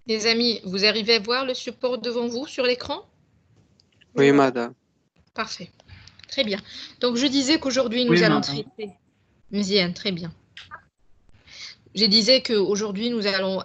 Les amis, vous arrivez à voir le support devant vous sur l'écran? Oui, madame. Parfait. Très bien. Donc, je disais qu'aujourd'hui, Oui, nous allons madame. traiter. Mziane, très bien. Je disais qu'aujourd'hui, nous allons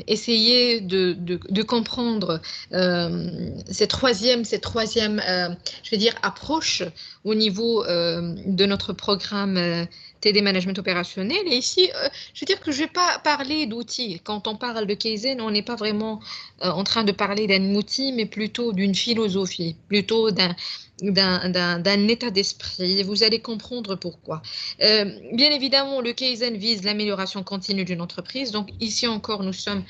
essayer de comprendre cette troisième je vais dire, approche au niveau de notre programme TD Management Opérationnel. Et ici, je veux dire que je ne vais pas parler d'outils. Quand on parle de Kaizen, on n'est pas vraiment en train de parler d'un outil, mais plutôt d'une philosophie, plutôt d'un état d'esprit. Vous allez comprendre pourquoi. Bien évidemment, le Kaizen vise l'amélioration continue d'une entreprise. Donc ici encore, nous sommes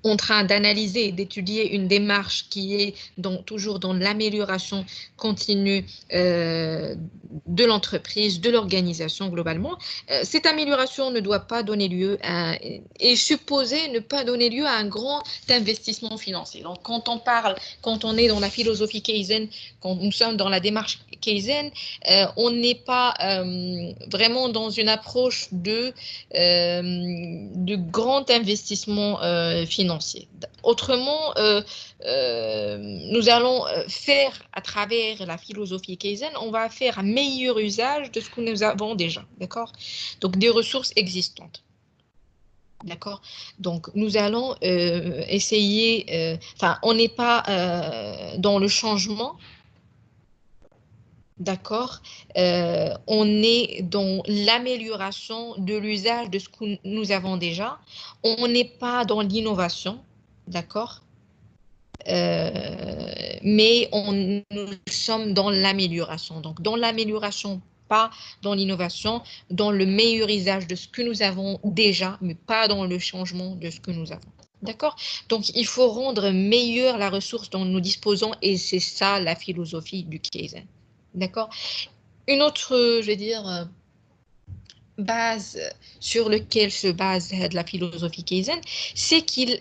en train d'analyser, d'étudier une démarche qui est toujours dans l'amélioration continue de l'entreprise, de l'organisation globalement. Cette amélioration ne doit pas donner lieu à, est supposée ne pas donner lieu à un grand investissement financier. Donc quand on est dans la philosophie Kaizen, quand nous sommes dans la démarche Kaizen, on n'est pas vraiment dans une approche de grand investissement financier. Autrement, nous allons faire à travers la philosophie Kaizen, on va faire un meilleur usage de ce que nous avons déjà, d'accord? Donc des ressources existantes. D'accord. Donc, nous allons essayer, enfin, on n'est pas dans le changement, d'accord. On est dans l'amélioration de l'usage de ce que nous avons déjà. On n'est pas dans l'innovation, d'accord. Mais nous sommes dans l'amélioration. Donc, dans l'amélioration, pas dans l'innovation, dans le meilleur usage de ce que nous avons déjà, mais pas dans le changement de ce que nous avons. D'accord? Donc, il faut rendre meilleure la ressource dont nous disposons et c'est ça la philosophie du Kaizen. D'accord? Une autre, je vais dire, base sur lequel se base la philosophie Kaizen, c'est qu'elle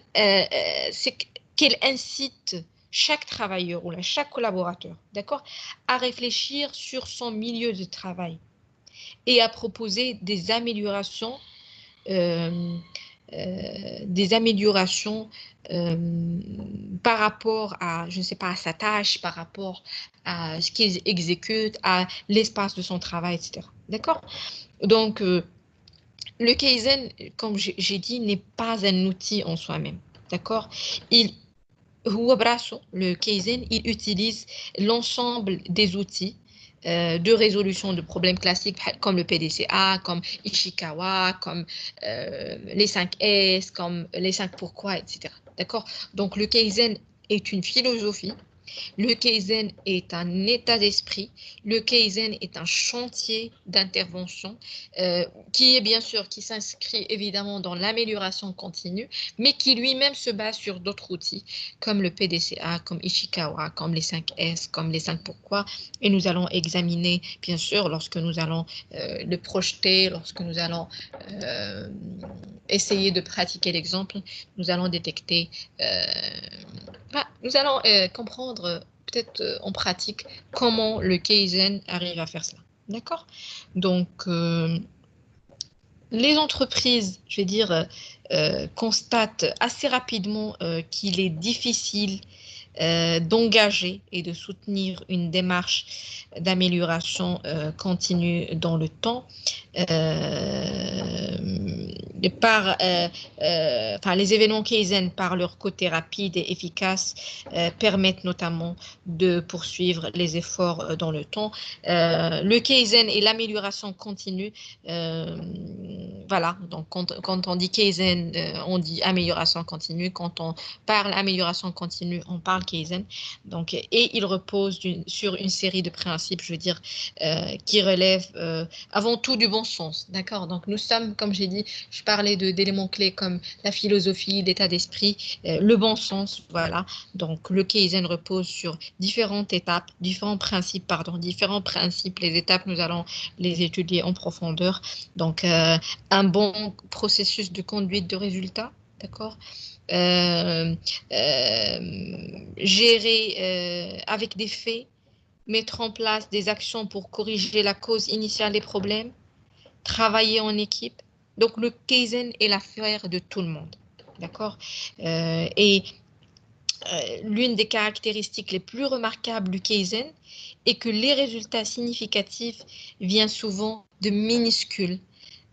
incite chaque travailleur ou chaque collaborateur, d'accord, à réfléchir sur son milieu de travail et à proposer des améliorations euh, par rapport à, je ne sais pas, à sa tâche, par rapport à ce qu'il exécute, à l'espace de son travail, etc. D'accord? Donc, le Kaizen, comme j'ai dit, n'est pas un outil en soi-même. D'accord? Le Kaizen, il utilise l'ensemble des outils de résolution de problèmes classiques comme le PDCA, comme Ishikawa, comme les 5 S, comme les 5 pourquoi, etc. D'accord? Donc, le Kaizen est une philosophie. Le Kaizen est un état d'esprit. Le Kaizen est un chantier d'intervention qui est bien sûr, qui s'inscrit évidemment dans l'amélioration continue, mais qui lui-même se base sur d'autres outils comme le PDCA, comme Ishikawa, comme les 5 S, comme les 5 pourquoi. Et nous allons examiner, bien sûr, lorsque nous allons le projeter, lorsque nous allons essayer de pratiquer l'exemple, nous allons détecter nous allons comprendre peut-être en pratique comment le Kaizen arrive à faire cela. D'accord? Donc, les entreprises, je vais dire, constatent assez rapidement qu'il est difficile d'engager et de soutenir une démarche d'amélioration continue dans le temps les événements Kaizen par leur côté rapide et efficace permettent notamment de poursuivre les efforts dans le temps. Le Kaizen et l'amélioration continue, voilà, donc quand on dit Kaizen, on dit amélioration continue, quand on parle amélioration continue, on parle Kaizen. Donc, et il repose sur une série de principes, je veux dire, qui relèvent avant tout du bon sens. D'accord? Donc, nous sommes, comme j'ai dit, je parlais d'éléments clés comme la philosophie, l'état d'esprit, le bon sens. Voilà. Donc, le Kaizen repose sur différentes étapes, différents principes. Les étapes, nous allons les étudier en profondeur. Donc, un bon processus de conduite de résultats. D'accord? Gérer avec des faits, mettre en place des actions pour corriger la cause initiale des problèmes, travailler en équipe. Donc, le Kaizen est l'affaire de tout le monde. d'accord? Et l'une des caractéristiques les plus remarquables du Kaizen est que les résultats significatifs viennent souvent de minuscules,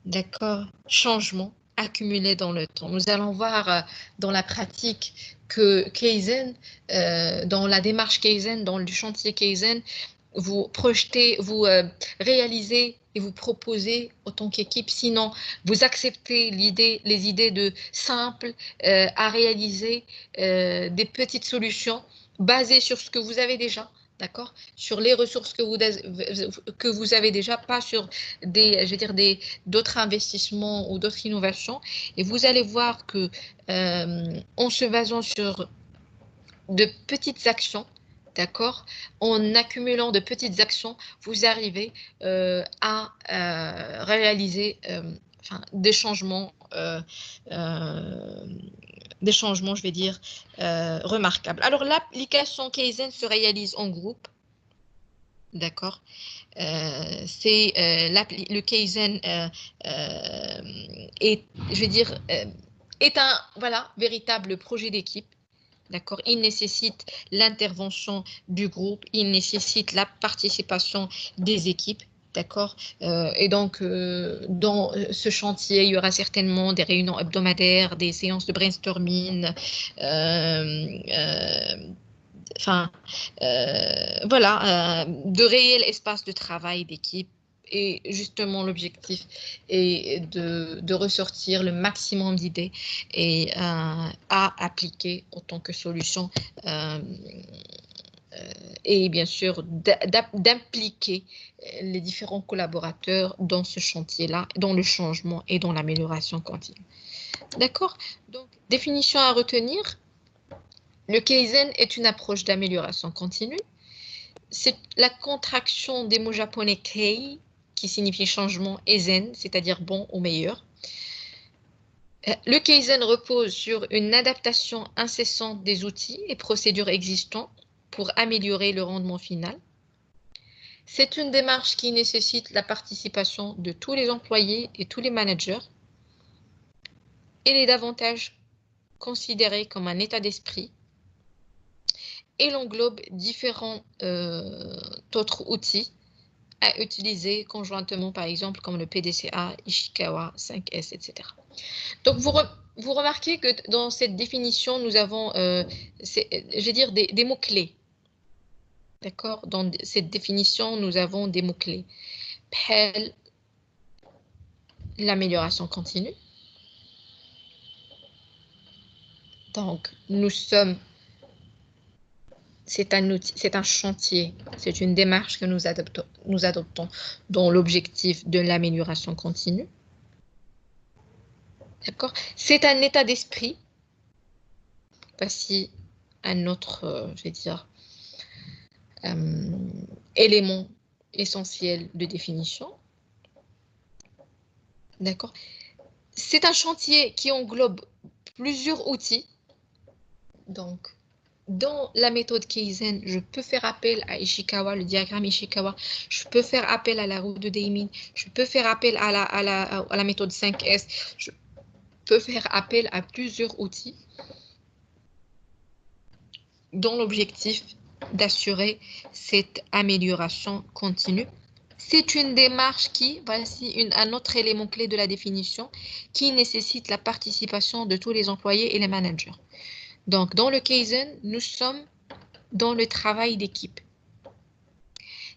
d'accord, changements accumulés dans le temps. Nous allons voir dans la pratique que Kaizen, dans la démarche Kaizen, dans le chantier Kaizen, vous projetez, vous réalisez et vous proposez en tant qu'équipe, sinon vous acceptez les idées de simples à réaliser, des petites solutions basées sur ce que vous avez déjà, d'accord, sur les ressources que vous avez déjà, pas sur des, je veux dire, d'autres investissements ou d'autres innovations. Et vous allez voir que en se basant sur de petites actions, d'accord, en accumulant de petites actions, vous arrivez à réaliser des changements, je vais dire, remarquables. Alors, l'application Kaizen se réalise en groupe, d'accord. Le Kaizen est, je vais dire, est un véritable projet d'équipe. D'accord, il nécessite l'intervention du groupe, il nécessite la participation des équipes. D'accord. Et donc, dans ce chantier, il y aura certainement des réunions hebdomadaires, des séances de brainstorming, de réels espaces de travail d'équipe. Et justement, l'objectif est de ressortir le maximum d'idées et à appliquer en tant que solution. Et bien sûr, d'impliquer les différents collaborateurs dans ce chantier-là, dans le changement et dans l'amélioration continue. D'accord? Donc, définition à retenir. Le Kaizen est une approche d'amélioration continue. C'est la contraction des mots japonais Kei, qui signifie changement, et Zen, c'est-à-dire bon ou meilleur. Le Kaizen repose sur une adaptation incessante des outils et procédures existants pour améliorer le rendement final. C'est une démarche qui nécessite la participation de tous les employés et tous les managers. Elle est davantage considérée comme un état d'esprit. Et l'englobe différents autres outils à utiliser conjointement, par exemple, comme le PDCA, Ishikawa, 5S, etc. Donc, vous remarquez que dans cette définition, nous avons, je vais dire, des mots-clés. D'accord? Dans cette définition, nous avons des mots-clés. PEL, l'amélioration continue. Donc, nous sommes... C'est un outil, c'est un chantier, c'est une démarche que nous adoptons dans l'objectif de l'amélioration continue. D'accord? C'est un état d'esprit. Voici un autre, je vais dire, élément essentiel de définition. D'accord? C'est un chantier qui englobe plusieurs outils. Donc, dans la méthode Kaizen, je peux faire appel à Ishikawa, le diagramme Ishikawa. Je peux faire appel à la roue de Daming. Je peux faire appel à la méthode 5S. Je peux faire appel à plusieurs outils dont l'objectif d'assurer cette amélioration continue. C'est une démarche qui, voici un autre élément clé de la définition, qui nécessite la participation de tous les employés et les managers. Donc, dans le Kaizen, nous sommes dans le travail d'équipe.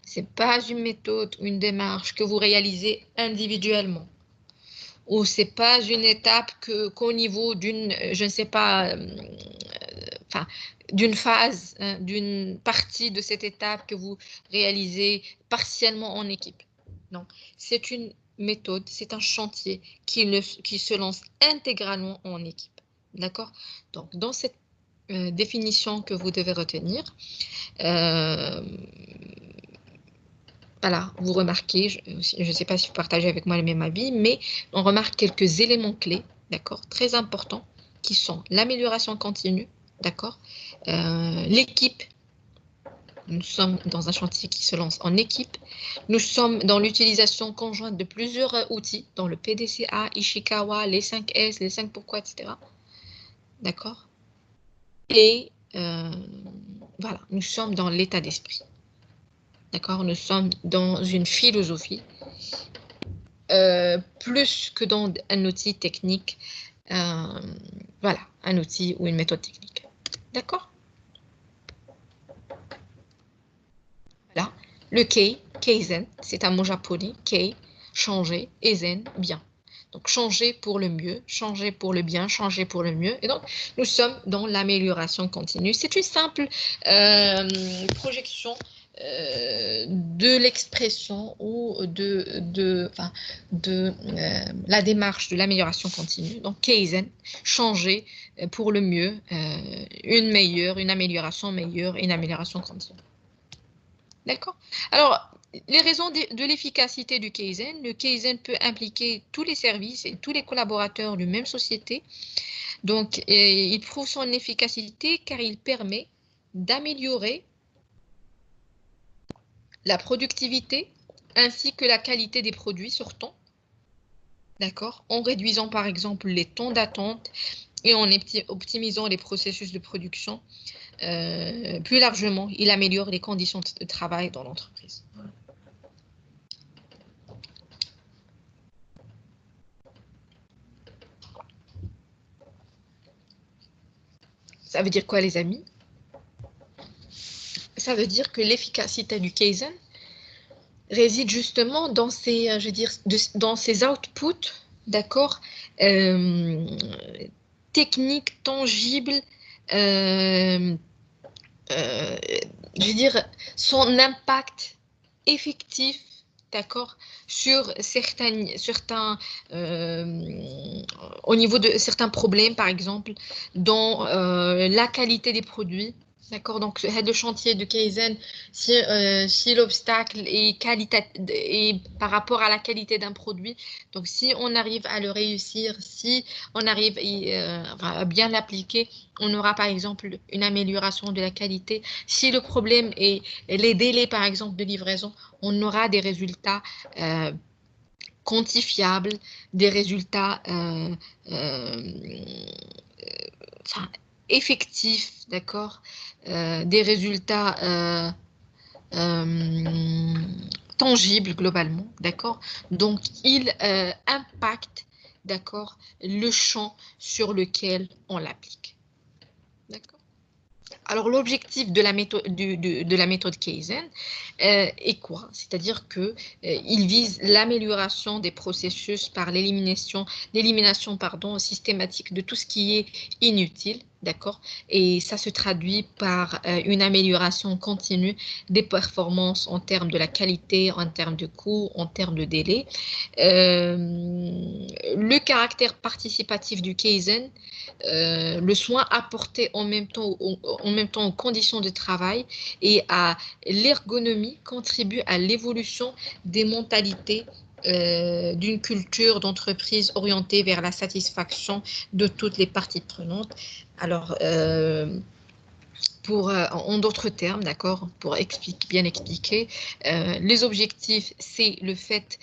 Ce n'est pas une méthode ou une démarche que vous réalisez individuellement. Ou ce n'est pas une étape qu'au niveau d'une, je ne sais pas, d'une phase, d'une partie de cette étape que vous réalisez partiellement en équipe. Non, c'est une méthode, c'est un chantier qui se lance intégralement en équipe. D'accord? Donc, dans cette définition que vous devez retenir, voilà, vous remarquez, je ne sais pas si vous partagez avec moi le même avis, mais on remarque quelques éléments clés, d'accord, très importants, qui sont l'amélioration continue, d'accord, l'équipe. Nous sommes dans un chantier qui se lance en équipe. Nous sommes dans l'utilisation conjointe de plusieurs outils, dans le PDCA, Ishikawa, les 5S, les 5 pourquoi, etc. d'accord? Et voilà, nous sommes dans l'état d'esprit, d'accord? Nous sommes dans une philosophie, plus que dans un outil technique, voilà, un outil ou une méthode technique, d'accord? Voilà, le kei, keizen, c'est un mot japonais, kei, changer, et zen, bien. Donc, changer pour le mieux, changer pour le bien, changer pour le mieux. Et donc, nous sommes dans l'amélioration continue. C'est une simple projection de l'expression ou de la démarche de l'amélioration continue. Donc, keizen, changer pour le mieux, une amélioration meilleure, une amélioration continue. D'accord? Alors, les raisons de l'efficacité du Kaizen. Le Kaizen peut impliquer tous les services et tous les collaborateurs d'une même société. Donc, il prouve son efficacité car il permet d'améliorer la productivité ainsi que la qualité des produits sortants. D'accord? En réduisant par exemple les temps d'attente et en optimisant les processus de production. Plus largement, il améliore les conditions de travail dans l'entreprise. Ça veut dire quoi, les amis? Ça veut dire que l'efficacité du Kaizen réside justement dans ces, je veux dire, dans ces outputs, d'accord, techniques, tangibles, je veux dire, son impact effectif, d'accord, sur certains au niveau de certains problèmes, par exemple, dans la qualité des produits. D'accord, donc le chantier de Kaizen, si l'obstacle est par rapport à la qualité d'un produit, donc si on arrive à le réussir, si on arrive à bien l'appliquer, on aura par exemple une amélioration de la qualité. Si le problème est les délais par exemple de livraison, on aura des résultats quantifiables, des résultats effectifs, d'accord, des résultats tangibles globalement, d'accord. Donc, il impacte, d'accord, le champ sur lequel on l'applique. D'accord. Alors, l'objectif de la méthode Kaizen est quoi? C'est-à-dire que il vise l'amélioration des processus par l'élimination systématique de tout ce qui est inutile, d'accord? Et ça se traduit par une amélioration continue des performances en termes de la qualité, en termes de coût, en termes de délai. Le caractère participatif du Kaizen, le soin apporté en même temps aux conditions de travail et à l'ergonomie contribue à l'évolution des mentalités d'une culture d'entreprise orientée vers la satisfaction de toutes les parties prenantes. Alors, en d'autres termes, d'accord, pour bien expliquer, les objectifs, c'est le fait,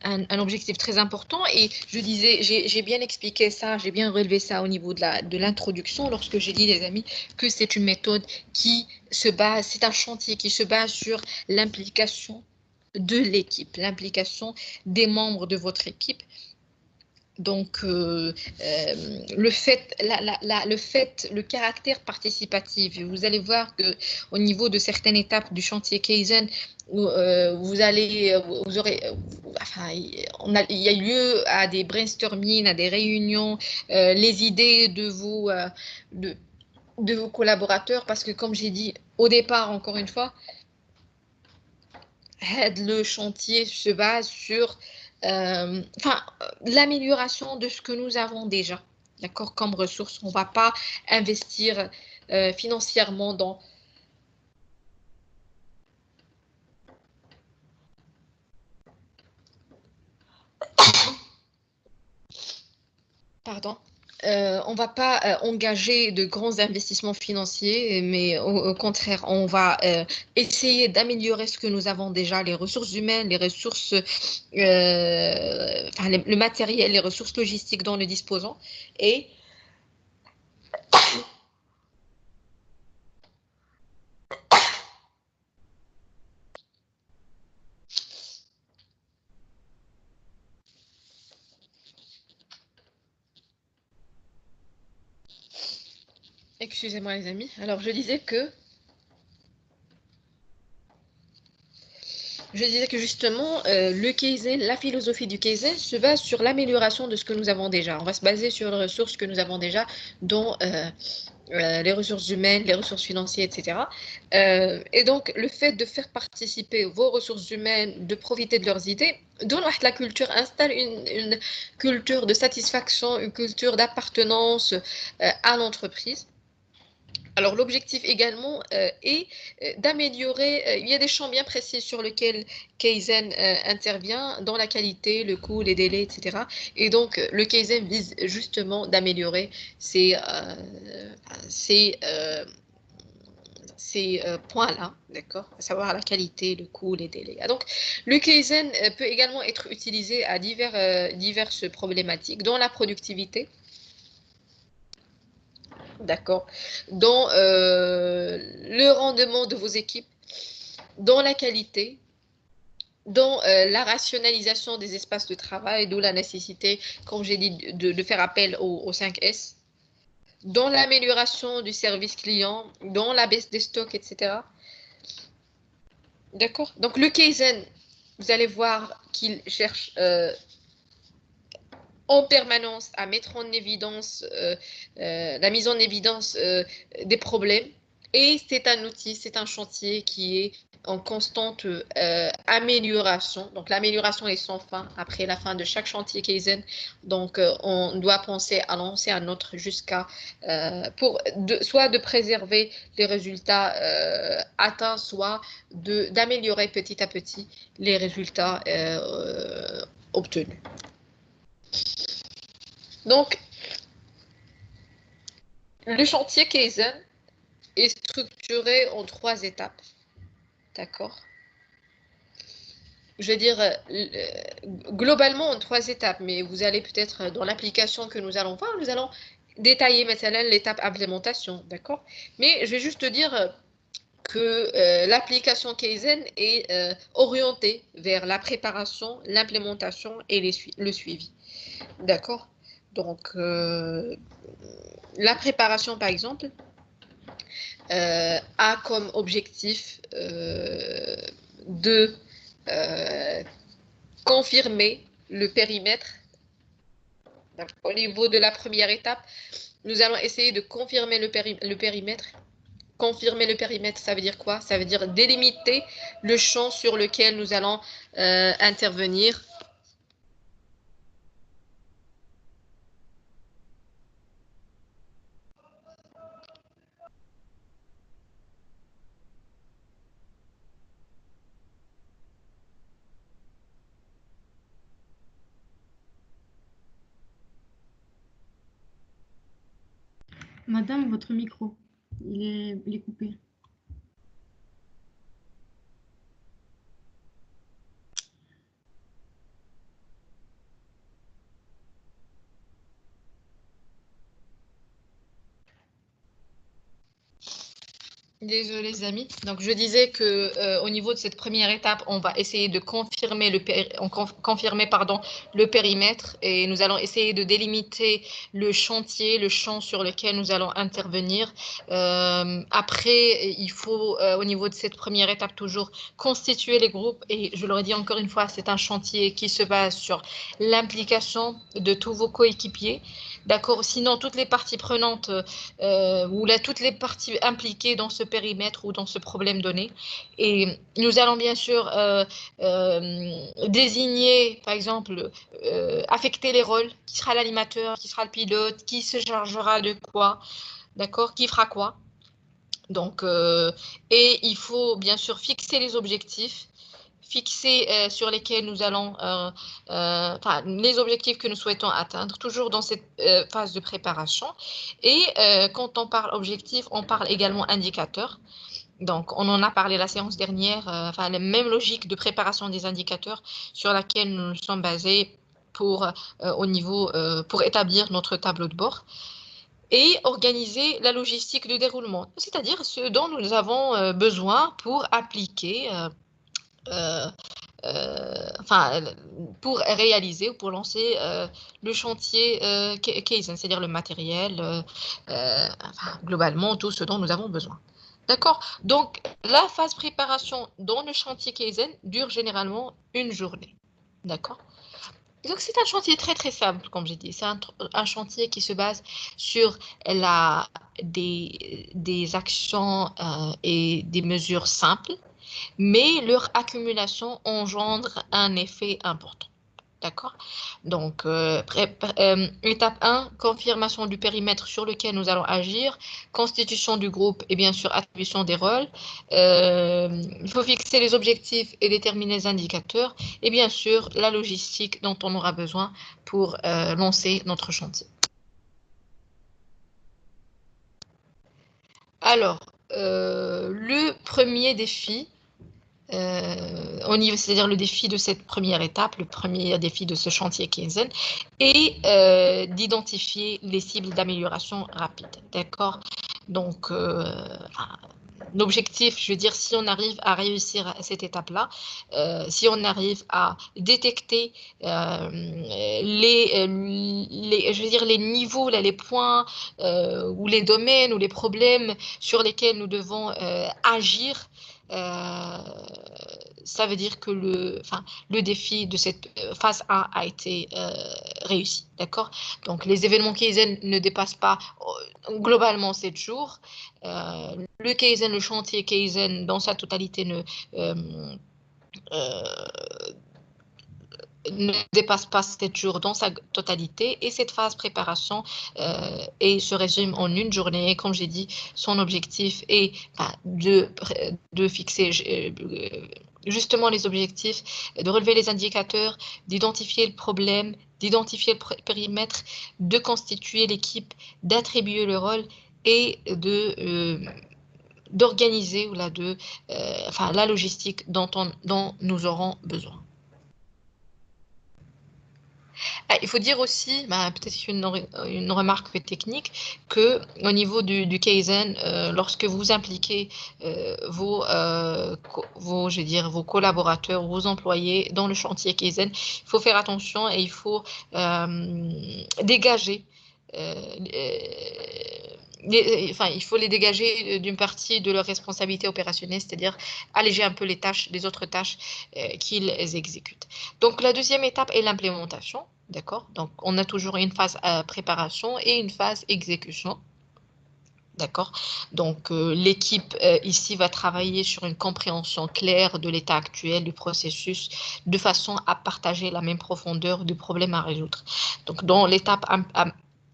un objectif très important, et je disais, j'ai bien expliqué ça, j'ai bien relevé ça au niveau de l'introduction lorsque j'ai dit, les amis, que c'est une méthode qui se base, c'est un chantier qui se base sur l'implication de l'équipe, l'implication des membres de votre équipe. Donc, le caractère participatif, vous allez voir que au niveau de certaines étapes du chantier Kaizen, où, il y a eu lieu à des brainstorming, à des réunions, les idées de vos collaborateurs, parce que comme j'ai dit au départ, encore une fois, le chantier se base sur l'amélioration de ce que nous avons déjà, d'accord, comme ressources. On ne va pas investir financièrement dans... Pardon. On ne va pas engager de grands investissements financiers, mais au contraire, on va essayer d'améliorer ce que nous avons déjà, les ressources humaines, les ressources, le matériel, les ressources logistiques dont nous disposons, et Excusez-moi les amis. Alors je disais que justement, le Kaizen, la philosophie du Kaizen se base sur l'amélioration de ce que nous avons déjà. On va se baser sur les ressources que nous avons déjà, dont les ressources humaines, les ressources financières, etc. Et donc, le fait de faire participer vos ressources humaines, de profiter de leurs idées, donne la culture, installe une culture de satisfaction, une culture d'appartenance à l'entreprise. Alors, l'objectif également est d'améliorer, il y a des champs bien précis sur lesquels Kaizen intervient, dans la qualité, le coût, les délais, etc. Et donc, le Kaizen vise justement d'améliorer ces points-là, d'accord, à savoir la qualité, le coût, les délais. Donc, le Kaizen peut également être utilisé à diverses problématiques, dont la productivité, d'accord, dans le rendement de vos équipes, dans la qualité, dans la rationalisation des espaces de travail, d'où la nécessité, comme j'ai dit, de faire appel aux 5 S, dans l'amélioration du service client, dans la baisse des stocks, etc. D'accord? Donc, le Kaizen, vous allez voir qu'il cherche en permanence à mettre en évidence la mise en évidence des problèmes. Et c'est un outil, c'est un chantier qui est en constante amélioration. Donc, l'amélioration est sans fin après la fin de chaque chantier Kaizen. Donc, on doit penser à lancer un autre jusqu'à soit de préserver les résultats atteints, soit d'améliorer petit à petit les résultats obtenus. Donc, le chantier Kaizen est structuré en 3 étapes. D'accord? Je veux dire, globalement en 3 étapes, mais vous allez peut-être, dans l'application que nous allons voir, nous allons détailler maintenant l'étape implémentation. D'accord? Mais je vais juste te dire que l'application Kaizen est orientée vers la préparation, l'implémentation et le suivi. D'accord? Donc, la préparation, par exemple, a comme objectif de confirmer le périmètre. Donc, au niveau de la première étape, nous allons essayer de confirmer le périmètre. Confirmer le périmètre, ça veut dire quoi? Ça veut dire délimiter le champ sur lequel nous allons intervenir. Madame, votre micro, il est coupé. Désolée les amis. Donc je disais que au niveau de cette première étape, on va essayer de confirmer le périmètre et nous allons essayer de délimiter le chantier, le champ sur lequel nous allons intervenir. Après, il faut au niveau de cette première étape toujours constituer les groupes et je le redis encore une fois, c'est un chantier qui se base sur l'implication de tous vos coéquipiers. D'accord. Sinon, toutes les parties prenantes toutes les parties impliquées dans ce périmètre ou dans ce problème donné. Et nous allons bien sûr désigner, par exemple, affecter les rôles, qui sera l'animateur, qui sera le pilote, qui se chargera de quoi, d'accord, qui fera quoi. Donc, et il faut bien sûr fixer les objectifs, fixés sur lesquels nous allons, les objectifs que nous souhaitons atteindre, toujours dans cette phase de préparation. Et quand on parle objectif, on parle également indicateur. Donc, on en a parlé la séance dernière, la même logique de préparation des indicateurs sur laquelle nous sommes basés pour établir notre tableau de bord. et organiser la logistique de déroulement, c'est-à-dire ce dont nous avons besoin pour appliquer, enfin, pour réaliser ou pour lancer le chantier Kaizen, c'est-à-dire le matériel, enfin, globalement tout ce dont nous avons besoin. D'accord? Donc, la phase préparation dans le chantier Kaizen dure généralement une journée. D'accord? Donc, c'est un chantier très, très simple, comme j'ai dit. C'est un chantier qui se base sur des actions et des mesures simples, mais leur accumulation engendre un effet important. D'accord? Donc, étape 1, confirmation du périmètre sur lequel nous allons agir, constitution du groupe et bien sûr attribution des rôles. Il faut fixer les objectifs et déterminer les indicateurs et bien sûr la logistique dont on aura besoin pour lancer notre chantier. Alors, le premier défi, c'est-à-dire le défi de cette première étape, le premier défi de ce chantier Kaizen, est d'identifier les cibles d'amélioration rapide. D'accord? Donc, l'objectif, je veux dire, si on arrive à réussir à cette étape-là, si on arrive à détecter je veux dire, les niveaux, là, les points ou les domaines ou les problèmes sur lesquels nous devons agir, ça veut dire que le défi de cette phase 1 a été réussi, d'accord? Donc, les événements Kaizen ne dépassent pas globalement 7 jours. Le Kaizen, le chantier Kaizen dans sa totalité ne dépasse pas 7 jours dans sa totalité et cette phase préparation se résume en une journée. Comme j'ai dit, son objectif est de fixer justement les objectifs, de relever les indicateurs, d'identifier le problème, d'identifier le périmètre, de constituer l'équipe, d'attribuer le rôle et d'organiser la logistique dont nous aurons besoin. Il faut dire aussi, peut-être une remarque technique, qu'au niveau du Kaizen, lorsque vous impliquez vos collaborateurs, vos employés dans le chantier Kaizen, il faut faire attention et il faut dégager il faut les dégager d'une partie de leur responsabilité opérationnelle, c'est-à-dire alléger un peu les autres tâches qu'ils exécutent. Donc, la deuxième étape est l'implémentation, d'accord? Donc, on a toujours une phase préparation et une phase exécution. D'accord? Donc, l'équipe ici va travailler sur une compréhension claire de l'état actuel du processus de façon à partager la même profondeur du problème à résoudre. Donc, dans l'étape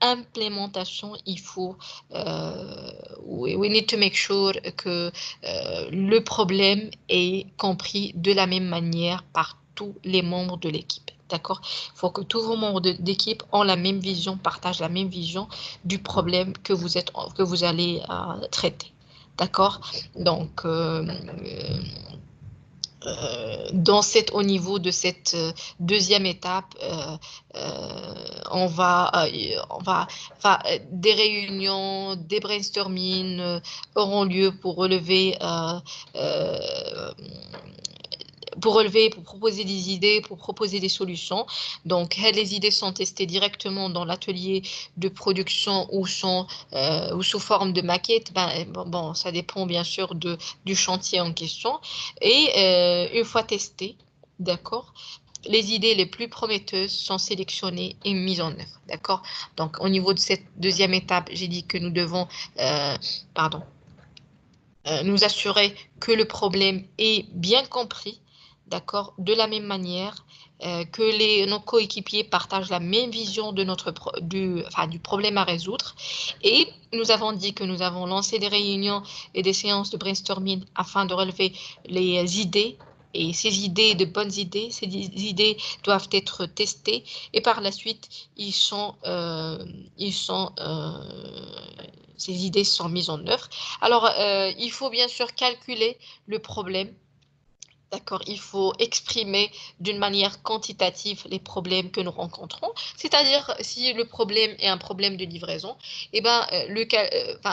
implémentation, il faut, we need to make sure que le problème est compris de la même manière par tous les membres de l'équipe. D'accord? Il faut que tous vos membres d'équipe ont la même vision, partagent la même vision du problème que vous allez traiter. D'accord? Donc, au niveau de cette deuxième étape, des réunions, des brainstorming auront lieu pour relever, pour proposer des idées, pour proposer des solutions. Donc, les idées sont testées directement dans l'atelier de production ou sous forme de maquette. Ça dépend bien sûr du chantier en question. Et une fois testées, d'accord, les idées les plus prometteuses sont sélectionnées et mises en œuvre. D'accord? Donc, au niveau de cette deuxième étape, j'ai dit que nous devons, nous assurer que le problème est bien compris. D'accord, de la même manière que nos coéquipiers partagent la même vision de du problème à résoudre. Et nous avons dit que nous avons lancé des réunions et des séances de brainstorming afin de relever les idées. Et ces idées, de bonnes idées, ces idées doivent être testées et par la suite, ces idées sont mises en œuvre. Alors, il faut bien sûr calculer le problème. D'accord, il faut exprimer d'une manière quantitative les problèmes que nous rencontrons. C'est-à-dire, si le problème est un problème de livraison, eh ben,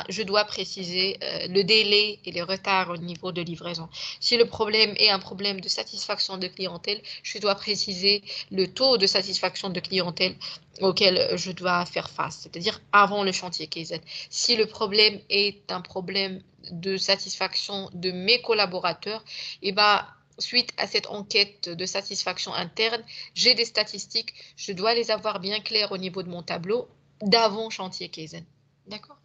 je dois préciser le délai et les retards au niveau de livraison. Si le problème est un problème de satisfaction de clientèle, je dois préciser le taux de satisfaction de clientèle auquel je dois faire face, c'est-à-dire avant le chantier Kaizen. Si le problème est un problème de satisfaction de mes collaborateurs, eh ben, suite à cette enquête de satisfaction interne, j'ai des statistiques, je dois les avoir bien claires au niveau de mon tableau d'avant chantier Kaizen. D'accord?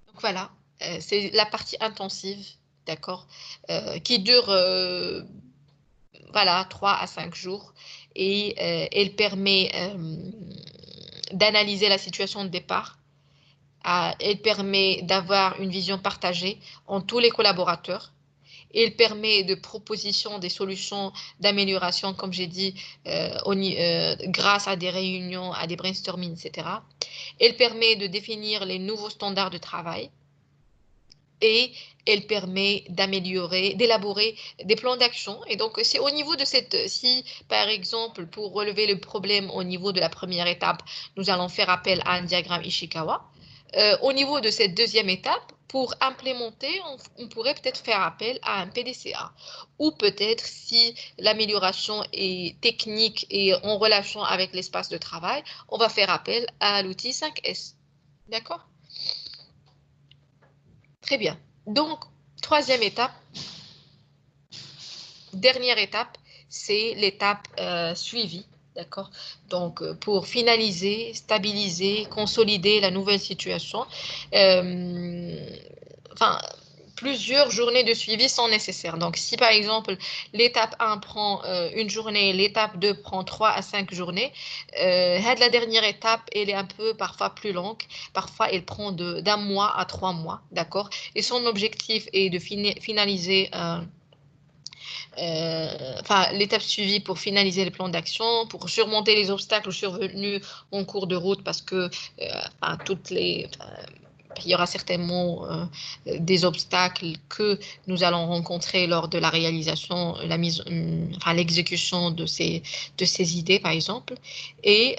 Donc voilà, c'est la partie intensive, d'accord, qui dure voilà, 3 à 5 jours et elle permet d'analyser la situation de départ. Elle permet d'avoir une vision partagée en tous les collaborateurs. Il permet de proposition des solutions d'amélioration, comme j'ai dit, grâce à des réunions, à des brainstorming, etc. Elle permet de définir les nouveaux standards de travail et elle permet d'améliorer, d'élaborer des plans d'action. Et donc, c'est au niveau de cette, si par exemple, pour relever le problème au niveau de la première étape, nous allons faire appel à un diagramme Ishikawa, au niveau de cette deuxième étape, pour implémenter, on pourrait peut-être faire appel à un PDCA. Ou peut-être si l'amélioration est technique et en relation avec l'espace de travail, on va faire appel à l'outil 5S. D'accord? Très bien. Donc, troisième étape, dernière étape, c'est l'étape suivie. D'accord? Donc, pour finaliser, stabiliser, consolider la nouvelle situation, plusieurs journées de suivi sont nécessaires. Donc, si par exemple, l'étape 1 prend une journée, l'étape 2 prend 3 à 5 journées, la dernière étape, elle est un peu parfois plus longue. Parfois, elle prend d'un mois à 3 mois. D'accord? Et son objectif est de finaliser l'étape suivie pour finaliser le plan d'action, pour surmonter les obstacles survenus en cours de route, parce que il y aura certainement des obstacles que nous allons rencontrer lors de la réalisation, l'exécution de ces idées, par exemple. Et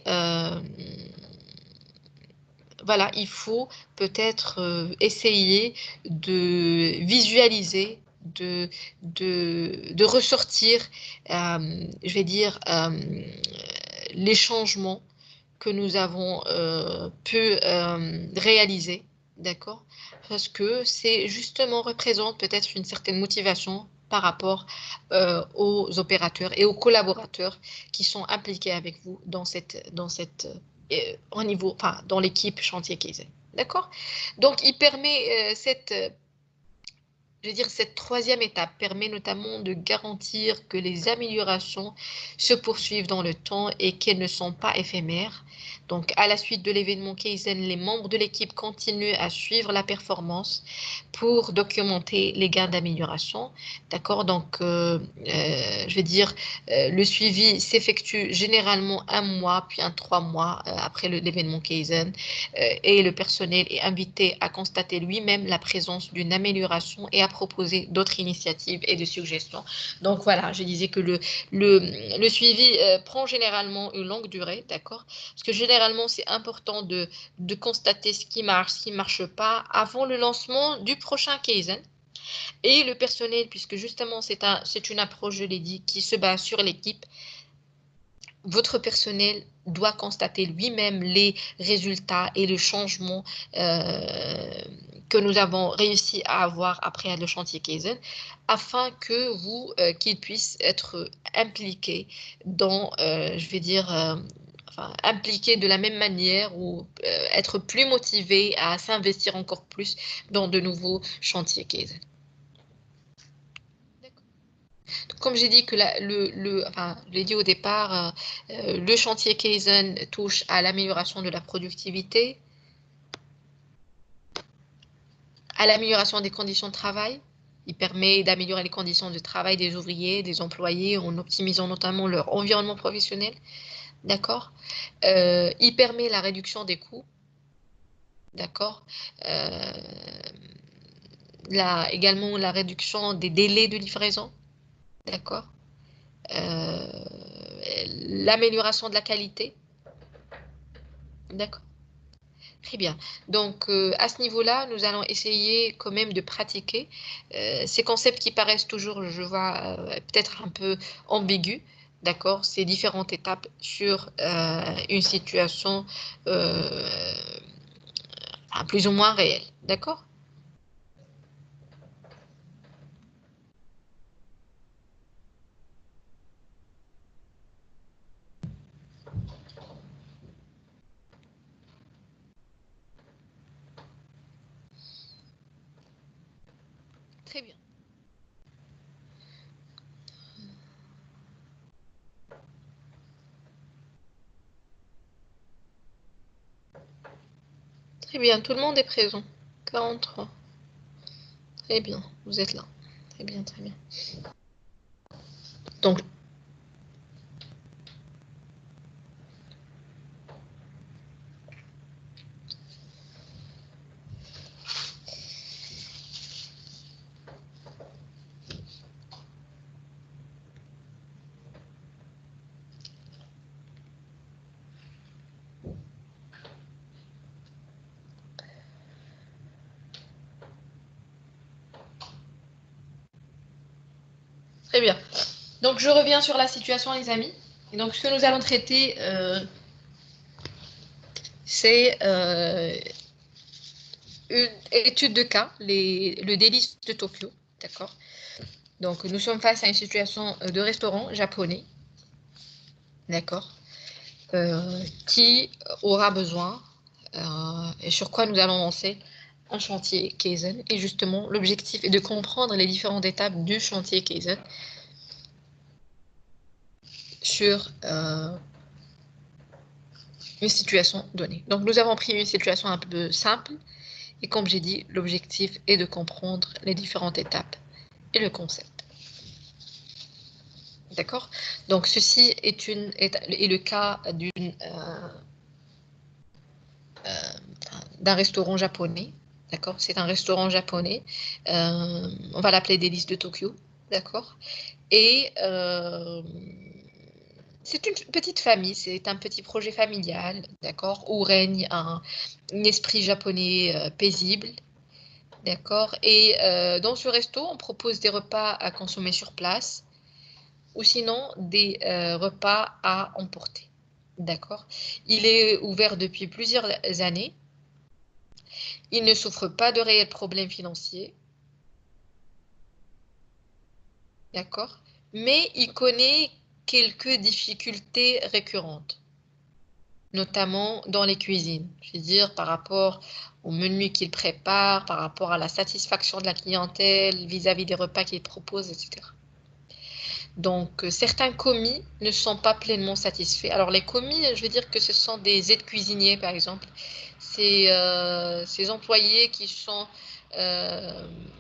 voilà, il faut peut-être essayer de visualiser, de ressortir, je vais dire, les changements que nous avons pu réaliser, d'accord? Parce que c'est justement représente peut-être une certaine motivation par rapport aux opérateurs et aux collaborateurs qui sont impliqués avec vous dans dans l'équipe chantier Kaizen. D'accord? Donc, il permet je veux dire, cette troisième étape permet notamment de garantir que les améliorations se poursuivent dans le temps et qu'elles ne sont pas éphémères. Donc, à la suite de l'événement Kaizen, les membres de l'équipe continuent à suivre la performance pour documenter les gains d'amélioration. D'accord? Donc, je vais dire, le suivi s'effectue généralement 1 mois, puis 3 mois après l'événement Kaizen. Et le personnel est invité à constater lui-même la présence d'une amélioration et à proposer d'autres initiatives et de suggestions. Donc voilà, je disais que le suivi prend généralement une longue durée, d'accord? Parce que généralement, c'est important de constater ce qui ne marche pas avant le lancement du prochain Kaizen. Et le personnel, puisque justement, c'est une approche, je l'ai dit, qui se base sur l'équipe, votre personnel doit constater lui-même les résultats et le changement que nous avons réussi à avoir après le chantier Kaizen, afin que qu'il puisse être impliqué dans, je vais dire, impliqué de la même manière ou être plus motivé à s'investir encore plus dans de nouveaux chantiers Kaizen. Comme j'ai dit que je l'ai dit au départ, le chantier Kaizen touche à l'amélioration de la productivité, à l'amélioration des conditions de travail. Il permet d'améliorer les conditions de travail des ouvriers, des employés, en optimisant notamment leur environnement professionnel. D'accord? Il permet la réduction des coûts. D'accord? également la réduction des délais de livraison, d'accord? L'amélioration de la qualité, d'accord? Très bien. Donc, à ce niveau-là, nous allons essayer quand même de pratiquer ces concepts qui paraissent toujours, je vois, peut-être un peu ambigus, d'accord? Ces différentes étapes sur une situation plus ou moins réelle, d'accord? Très bien. Très bien, tout le monde est présent. 43. Très bien, vous êtes là. Très bien, très bien. Donc, très bien. Donc, je reviens sur la situation, les amis. Et donc, ce que nous allons traiter, c'est une étude de cas, le délice de Tokyo, d'accord? Donc, nous sommes face à une situation de restaurant japonais, d'accord? Qui aura besoin, et sur quoi nous allons lancer un chantier Kaizen. Et justement, l'objectif est de comprendre les différentes étapes du chantier Kaizen sur une situation donnée. Donc, nous avons pris une situation un peu simple. Et comme j'ai dit, l'objectif est de comprendre les différentes étapes et le concept. D'accord? Donc, ceci est le cas d'un restaurant japonais. D'accord? C'est un restaurant japonais. On va l'appeler Délices de Tokyo. D'accord? Et c'est une petite famille, c'est un petit projet familial, d'accord, où règne un esprit japonais paisible, d'accord. Et dans ce resto, on propose des repas à consommer sur place ou sinon des repas à emporter, d'accord. Il est ouvert depuis plusieurs années. Il ne souffre pas de réels problèmes financiers, d'accord, mais il connaît quelques difficultés récurrentes, notamment dans les cuisines. Je veux dire, par rapport au menu qu'il prépare, par rapport à la satisfaction de la clientèle vis-à-vis des repas qu'il propose, etc. Donc, certains commis ne sont pas pleinement satisfaits. Alors, les commis, je veux dire que ce sont des aides-cuisiniers, par exemple. Ces employés qui sont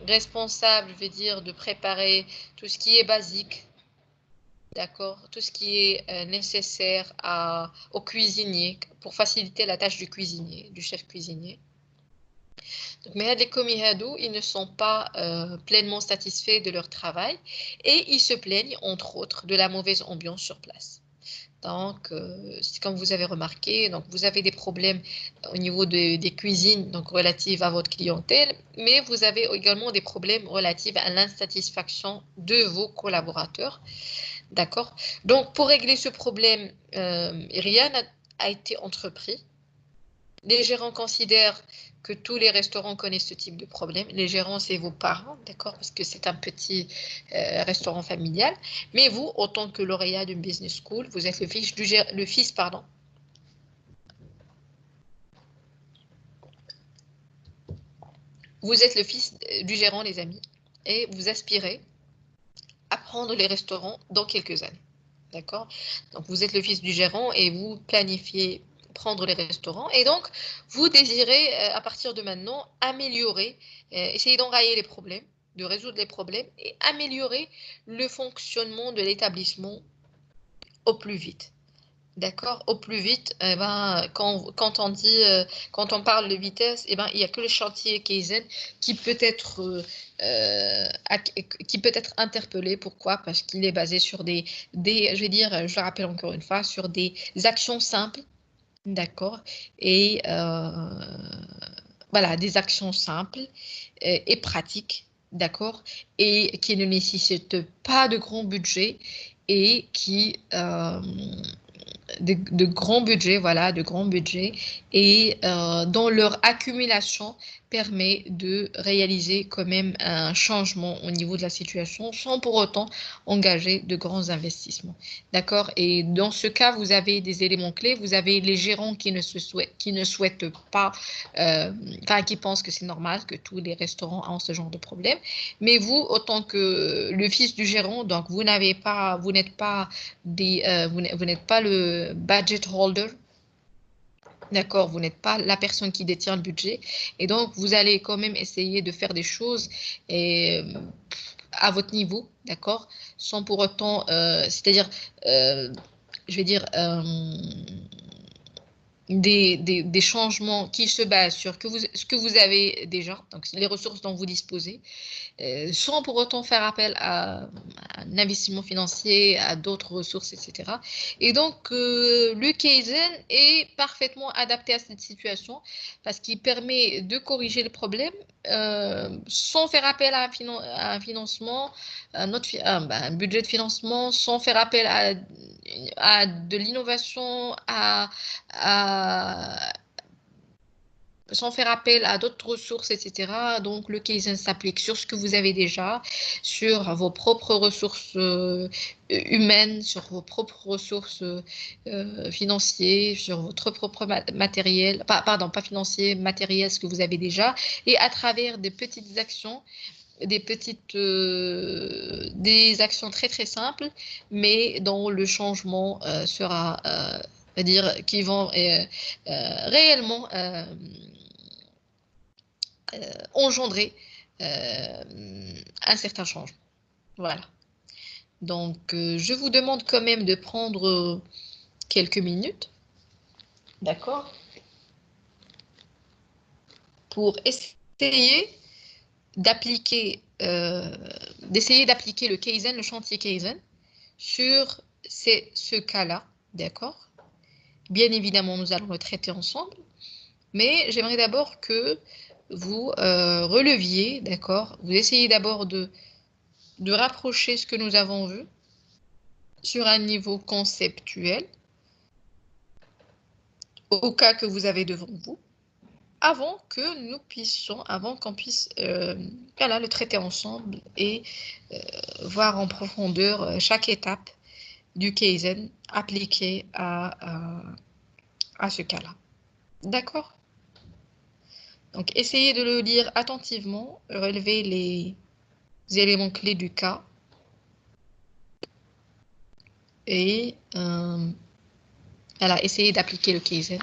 responsables, je veux dire, de préparer tout ce qui est basique, d'accord, tout ce qui est nécessaire au cuisinier pour faciliter la tâche du cuisinier, du chef cuisinier. Mais les commis hadou, ils ne sont pas pleinement satisfaits de leur travail et ils se plaignent, entre autres, de la mauvaise ambiance sur place. Donc, comme vous avez remarqué, donc vous avez des problèmes au niveau des cuisines donc relatives à votre clientèle, mais vous avez également des problèmes relatifs à l'insatisfaction de vos collaborateurs. D'accord? Donc, pour régler ce problème, rien n'a été entrepris. Les gérants considèrent que tous les restaurants connaissent ce type de problème. Les gérants, c'est vos parents, d'accord, parce que c'est un petit restaurant familial. Mais vous, en tant que lauréat d'une business school, vous êtes le fils, pardon. Vous êtes le fils du gérant, les amis, et vous aspirez à prendre les restaurants dans quelques années. D'accord? Donc, vous êtes le fils du gérant et vous planifiez prendre les restaurants. Et donc, vous désirez, à partir de maintenant, améliorer, essayer d'enrayer les problèmes, de résoudre les problèmes et améliorer le fonctionnement de l'établissement au plus vite. D'accord, au plus vite, eh ben, quand on dit, quand on parle de vitesse, eh ben, il n'y a que le chantier Kaizen qui peut être, qui peut être interpellé. Pourquoi? Parce qu'il est basé sur je vais dire, je le rappelle encore une fois, sur des actions simples, d'accord, et voilà, des actions simples et pratiques, d'accord, et qui ne nécessitent pas de grands budgets et qui de grands budgets, voilà, de grands budgets, et dont leur accumulation permet de réaliser quand même un changement au niveau de la situation sans pour autant engager de grands investissements. D'accord? Et dans ce cas, vous avez des éléments clés, vous avez les gérants qui ne souhaitent pas, enfin, qui pensent que c'est normal que tous les restaurants ont ce genre de problème. Mais vous, autant que le fils du gérant, donc vous n'êtes pas vous n'êtes pas le budget holder, d'accord, vous n'êtes pas la personne qui détient le budget, et donc vous allez quand même essayer de faire des choses et, à votre niveau, d'accord, sans pour autant, c'est-à-dire, je vais dire, des changements qui se basent sur ce que vous avez déjà, donc les ressources dont vous disposez, sans pour autant faire appel à un investissement financier, à d'autres ressources, etc. Et donc, le Kaizen est parfaitement adapté à cette situation parce qu'il permet de corriger le problème sans faire appel à un financement, un budget de financement, sans faire appel à de l'innovation, à sans faire appel à d'autres ressources, etc. Donc, le Kaizen s'applique sur ce que vous avez déjà, sur vos propres ressources humaines, sur vos propres ressources financières, sur votre propre matériel, pardon, pas financier, matériel, ce que vous avez déjà, et à travers des petites actions, des actions très très simples, mais dont le changement sera, dire, qui vont réellement engendrer un certain changement. Voilà. Donc, je vous demande quand même de prendre quelques minutes, d'accord, pour d'essayer d'appliquer le Kaizen, le chantier Kaizen, sur ce cas-là, d'accord? Bien évidemment, nous allons le traiter ensemble, mais j'aimerais d'abord que vous releviez, d'accord? Vous essayez d'abord de rapprocher ce que nous avons vu sur un niveau conceptuel, au cas que vous avez devant vous, avant qu'on puisse voilà, le traiter ensemble et voir en profondeur chaque étape du Kaizen appliqué à ce cas-là. D'accord? Donc, essayez de le lire attentivement, relevez les éléments clés du cas et voilà, essayez d'appliquer le Kaizen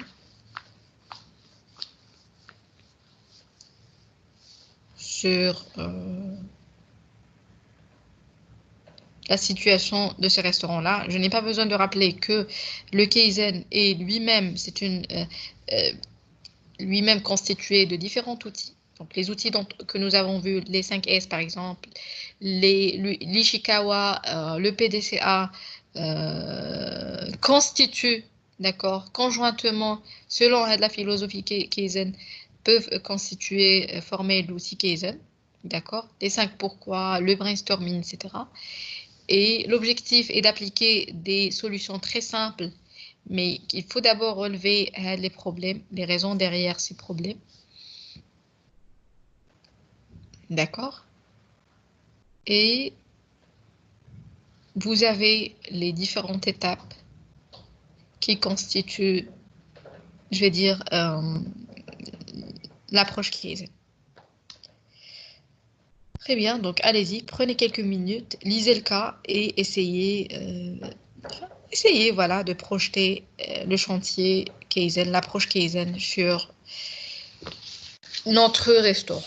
sur la situation de ce restaurant-là. Je n'ai pas besoin de rappeler que le Kaizen est lui-même, lui-même constitué de différents outils. Donc, les outils que nous avons vus, les 5 S par exemple, l'Ishikawa, le PDCA, constituent, d'accord, conjointement, selon la philosophie Kaizen, peuvent constituer, former l'outil Kaizen, d'accord, les 5 pourquoi, le brainstorming, etc. Et l'objectif est d'appliquer des solutions très simples, mais il faut d'abord relever les problèmes, les raisons derrière ces problèmes. D'accord? Et vous avez les différentes étapes qui constituent, je vais dire, l'approche Kaizen. Très bien, donc allez-y, prenez quelques minutes, lisez le cas et essayez, voilà, de projeter le chantier Kaizen, l'approche Kaizen sur notre restaurant.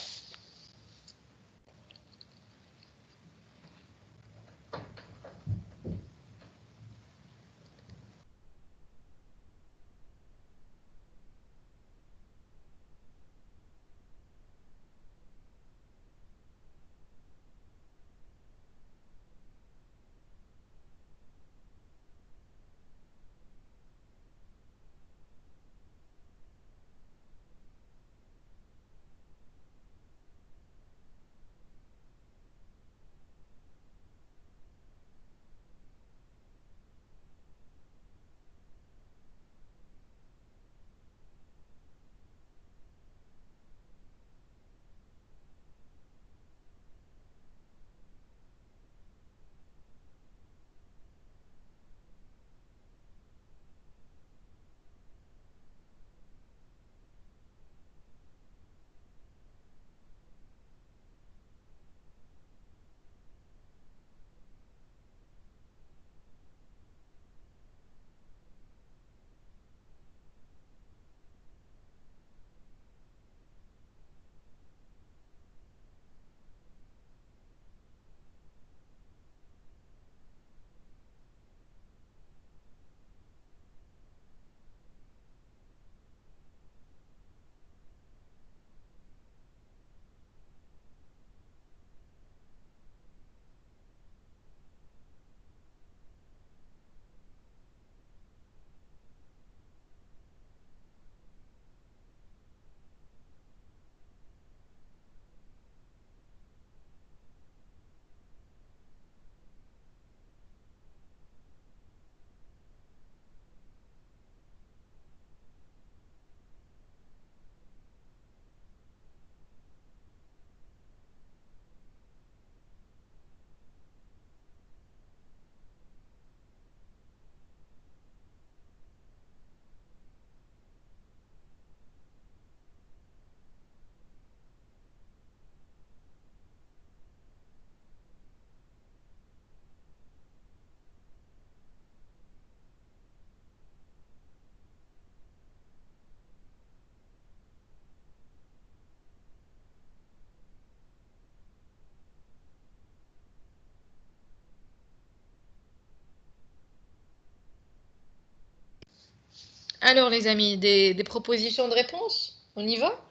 Alors, les amis, des propositions de réponse? On y va?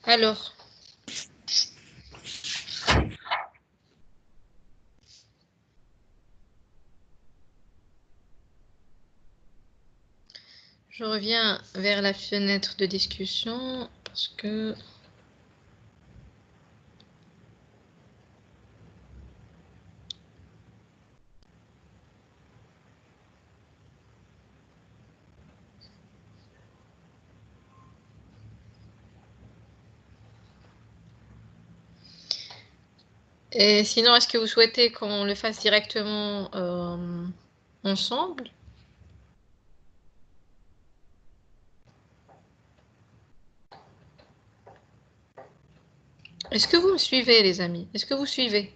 Alors, je reviens vers la fenêtre de discussion parce que... Et sinon, est-ce que vous souhaitez qu'on le fasse directement ensemble? Est-ce que vous me suivez, les amis? Est-ce que vous suivez?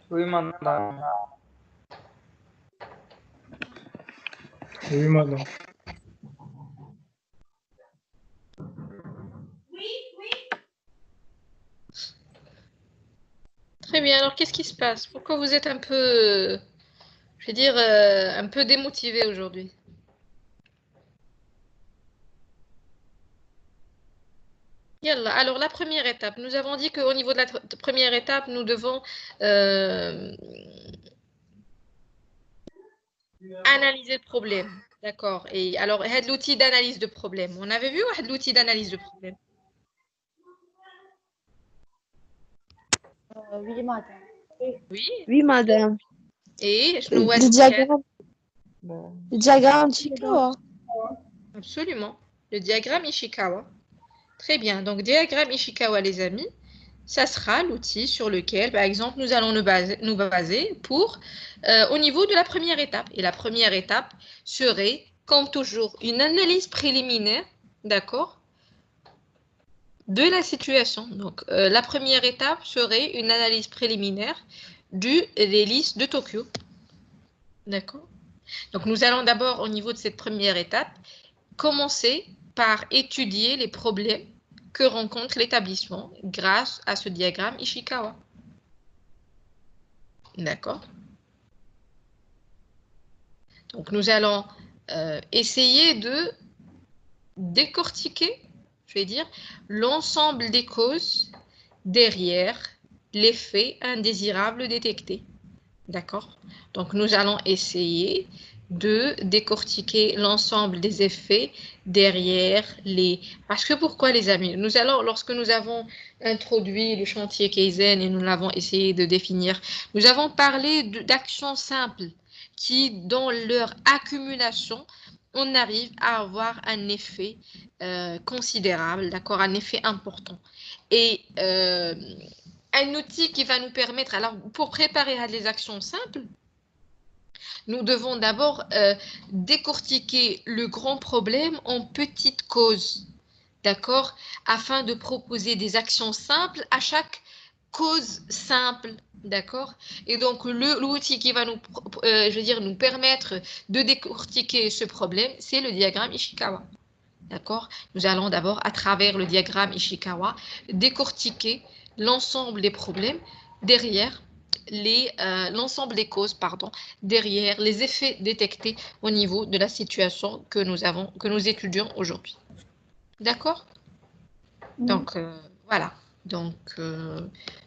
Oui, madame. Oui, madame. Très bien, alors qu'est-ce qui se passe? Pourquoi vous êtes un peu, je vais dire, un peu démotivé aujourd'hui? Yallah. Alors, la première étape, nous avons dit qu'au niveau de la première étape, nous devons analyser le problème. D'accord. Et alors, l'outil d'analyse de problème. On avait vu l'outil d'analyse de problème? Oui, madame. Oui. Oui, madame. Et je nous Le diagramme Chikawa. Absolument. Le diagramme Ishikawa. Très bien. Donc, diagramme Ishikawa, les amis, ça sera l'outil sur lequel, par exemple, nous allons nous baser pour, au niveau de la première étape. Et la première étape serait, comme toujours, une analyse préliminaire, d'accord, de la situation. Donc, la première étape serait une analyse préliminaire des listes de Tokyo. D'accord. Donc, nous allons d'abord, au niveau de cette première étape, commencer par étudier les problèmes que rencontre l'établissement grâce à ce diagramme Ishikawa. D'accord. Donc, nous allons essayer de décortiquer, je vais dire, l'ensemble des causes derrière l'effet indésirable détecté. D'accord? Donc, nous allons essayer de décortiquer l'ensemble des effets derrière les... Parce que pourquoi, les amis? Lorsque nous avons introduit le chantier Kaizen et nous l'avons essayé de définir, nous avons parlé d'actions simples qui, dans leur accumulation, on arrive à avoir un effet considérable, d'accord, un effet important. Et un outil qui va nous permettre, alors pour préparer à des actions simples, nous devons d'abord décortiquer le grand problème en petites causes, d'accord, afin de proposer des actions simples à chaque cause simple, d'accord. Et donc l'outil qui va nous, je veux dire, nous permettre de décortiquer ce problème, c'est le diagramme Ishikawa. D'accord? Nous allons d'abord, à travers le diagramme Ishikawa, décortiquer l'ensemble des problèmes derrière l'ensemble des causes, pardon, derrière les effets détectés au niveau de la situation que nous étudions aujourd'hui. D'accord? Donc, voilà. Donc,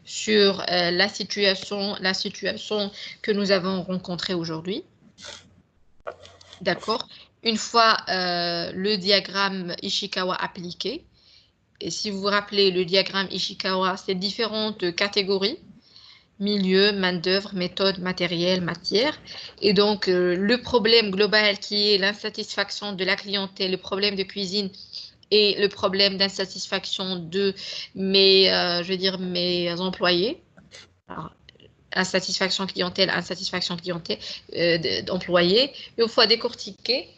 sur la situation que nous avons rencontrée aujourd'hui. D'accord? Une fois le diagramme Ishikawa appliqué, et si vous vous rappelez, le diagramme Ishikawa, c'est différentes catégories, milieu, main-d'œuvre, méthode, matériel, matière. Et donc, le problème global qui est l'insatisfaction de la clientèle, le problème de cuisine et le problème d'insatisfaction de mes employés. Alors, insatisfaction clientèle d'employés. Et une fois décortiqué,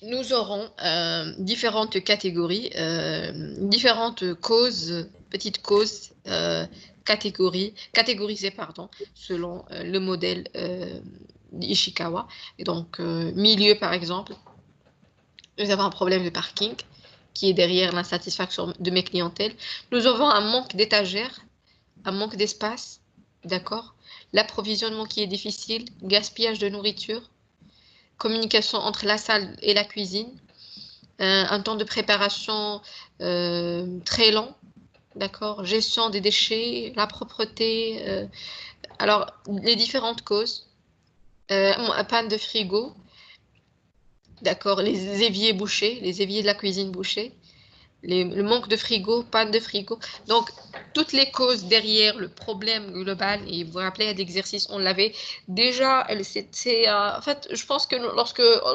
nous aurons différentes catégories, différentes causes, petites causes, catégorisées, pardon, selon le modèle d'Ishikawa. Et donc, milieu, par exemple, nous avons un problème de parking qui est derrière l'insatisfaction de mes clientèles. Nous avons un manque d'étagères, un manque d'espace, d'accord? L'approvisionnement qui est difficile, gaspillage de nourriture, communication entre la salle et la cuisine, un temps de préparation très long, d'accord? Gestion des déchets, la propreté. Alors, les différentes causes, panne de frigo, d'accord? Les éviers bouchés, les éviers de la cuisine bouchés, le manque de frigo, panne de frigo. Donc, toutes les causes derrière le problème global, et vous vous rappelez, à l'exercice, on l'avait déjà, en fait, je pense que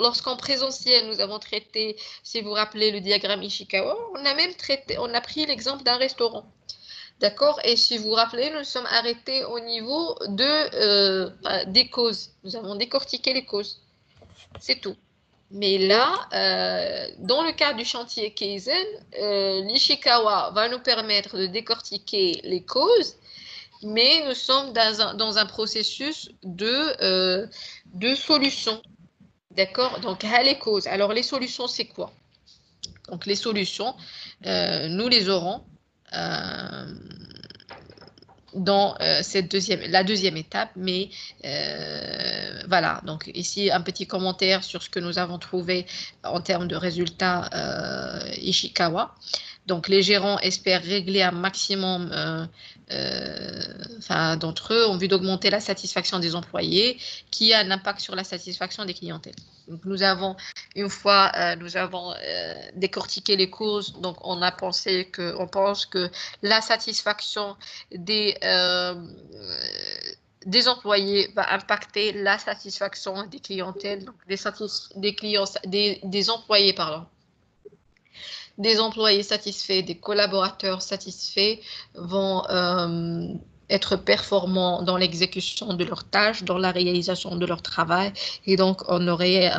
lorsqu'en présentiel, nous avons traité, si vous vous rappelez, le diagramme Ishikawa, on a pris l'exemple d'un restaurant. D'accord? Et si vous vous rappelez, nous sommes arrêtés au niveau des causes. Nous avons décortiqué les causes. C'est tout. Mais là, dans le cadre du chantier Kaizen, l'Ishikawa va nous permettre de décortiquer les causes, mais nous sommes dans un processus de solution. D'accord? Donc, les causes. Alors, les solutions, c'est quoi? Donc, les solutions, nous les aurons dans la deuxième étape, mais voilà, donc ici un petit commentaire sur ce que nous avons trouvé en termes de résultats Ishikawa. Donc les gérants espèrent régler un maximum d'entre eux en vue d'augmenter la satisfaction des employés qui a un impact sur la satisfaction des clientèles. Donc nous avons, une fois nous avons décortiqué les causes, donc on pense que la satisfaction des employés va impacter la satisfaction des clientèles, donc des employés, pardon. Des employés satisfaits, des collaborateurs satisfaits vont être performants dans l'exécution de leurs tâches, dans la réalisation de leur travail, et donc on aurait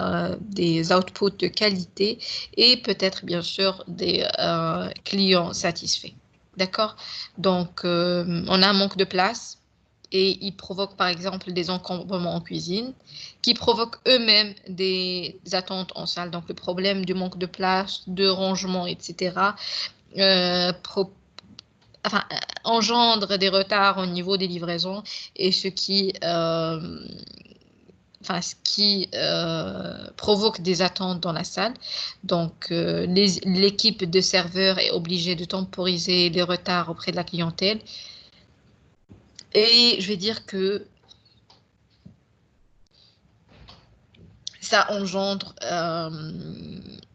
des outputs de qualité et peut-être bien sûr des clients satisfaits. D'accord? Donc on a un manque de place et ils provoquent par exemple des encombrements en cuisine qui provoquent eux-mêmes des attentes en salle. Donc le problème du manque de place, de rangement, etc. Engendre des retards au niveau des livraisons et ce qui provoque des attentes dans la salle. Donc, l'équipe de serveurs est obligée de temporiser les retards auprès de la clientèle. Et je vais dire que ça engendre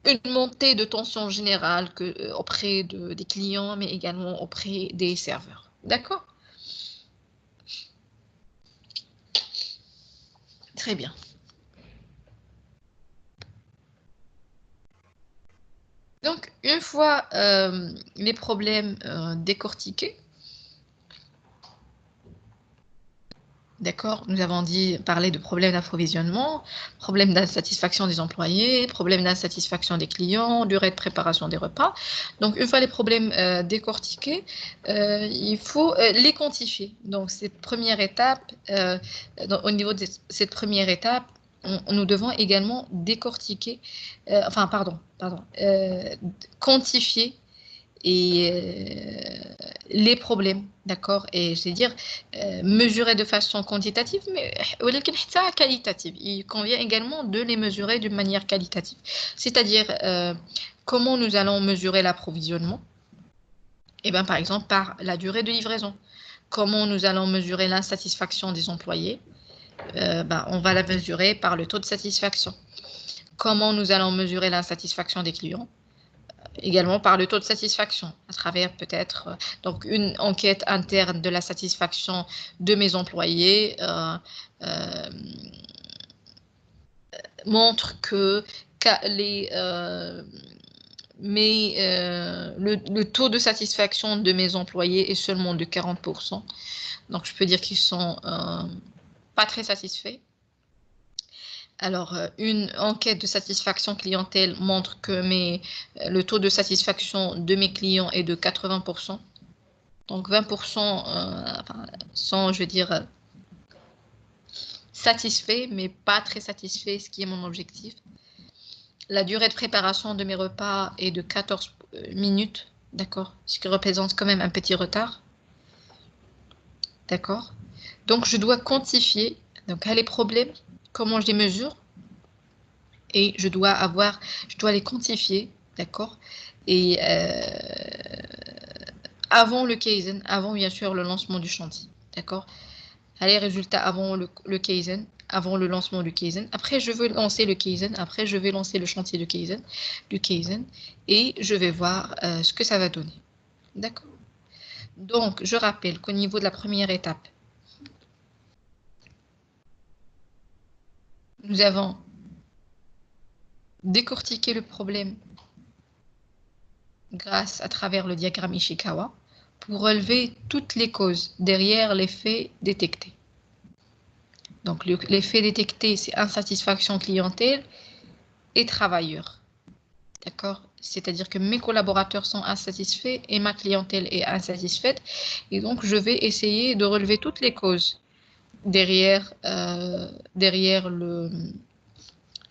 une montée de tension générale auprès des clients, mais également auprès des serveurs. D'accord? Très bien. Donc, une fois les problèmes décortiqués, d'accord, nous avons parlé de problèmes d'approvisionnement, problèmes d'insatisfaction des employés, problèmes d'insatisfaction des clients, durée de préparation des repas. Donc, une fois les problèmes décortiqués, il faut les quantifier. Donc, cette première étape, au niveau de cette première étape, nous devons également décortiquer, quantifier les problèmes, d'accord, et c'est-à-dire mesurer de façon quantitative, mais qualitative. Il convient également de les mesurer d'une manière qualitative, c'est-à-dire comment nous allons mesurer l'approvisionnement. Eh bien, par exemple, par la durée de livraison. Comment nous allons mesurer l'insatisfaction des employés? On va la mesurer par le taux de satisfaction. Comment nous allons mesurer l'insatisfaction des clients? Également par le taux de satisfaction, à travers peut-être donc une enquête interne de la satisfaction de mes employés montre que le taux de satisfaction de mes employés est seulement de 40%. Donc je peux dire qu'ils sont pas très satisfaits. Alors, une enquête de satisfaction clientèle montre que le taux de satisfaction de mes clients est de 80%. Donc, 20% sont, je veux dire, satisfaits, mais pas très satisfaits, ce qui est mon objectif. La durée de préparation de mes repas est de 14 minutes, d'accord? Ce qui représente quand même un petit retard. D'accord? Donc, je dois quantifier donc, les problèmes, comment je les mesure, et je dois les quantifier, d'accord? Et avant le Kaizen, avant bien sûr le lancement du chantier, d'accord? Les résultats avant le Kaizen, avant le lancement du Kaizen. Après, je veux lancer le Kaizen. Après, je vais lancer le chantier du Kaizen, et je vais voir ce que ça va donner. D'accord? Donc, je rappelle qu'au niveau de la première étape, nous avons décortiqué le problème grâce à travers le diagramme Ishikawa pour relever toutes les causes derrière les faits détectés. Donc, les faits détectés, c'est insatisfaction clientèle et travailleurs. D'accord? C'est-à-dire que mes collaborateurs sont insatisfaits et ma clientèle est insatisfaite. Et donc, je vais essayer de relever toutes les causes derrière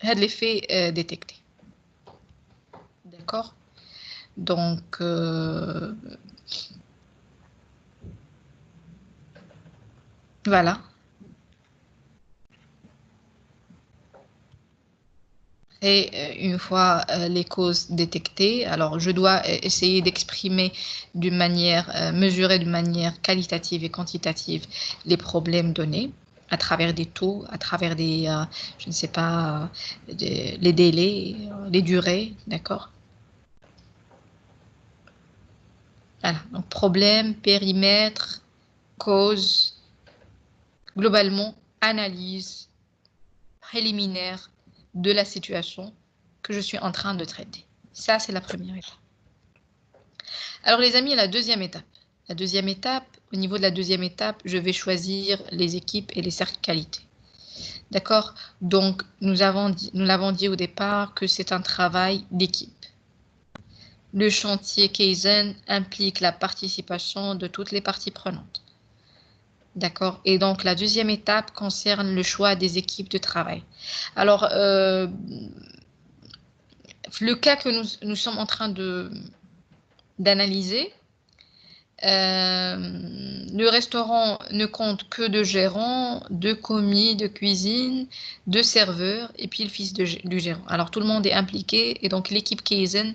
les faits détectés. D'accord? Donc, voilà. Et une fois les causes détectées, alors je dois essayer d'exprimer d'une manière, mesurer d'une manière qualitative et quantitative les problèmes donnés à travers des taux, à travers des, je ne sais pas, les délais, les durées, d'accord? Voilà, donc problème, périmètre, cause, globalement, analyse préliminaire de la situation que je suis en train de traiter. Ça, c'est la première étape. Alors, les amis, la deuxième étape. La deuxième étape, au niveau de la deuxième étape, je vais choisir les équipes et les cercles qualité. D'accord? Donc, nous l'avons dit au départ que c'est un travail d'équipe. Le chantier Kaizen implique la participation de toutes les parties prenantes. D'accord? Et donc, la deuxième étape concerne le choix des équipes de travail. Alors, le cas que nous sommes en train d'analyser, le restaurant ne compte que 2 gérants, 2 commis de cuisine, 2 serveurs et puis le fils du gérant. Alors, tout le monde est impliqué et donc l'équipe Kaizen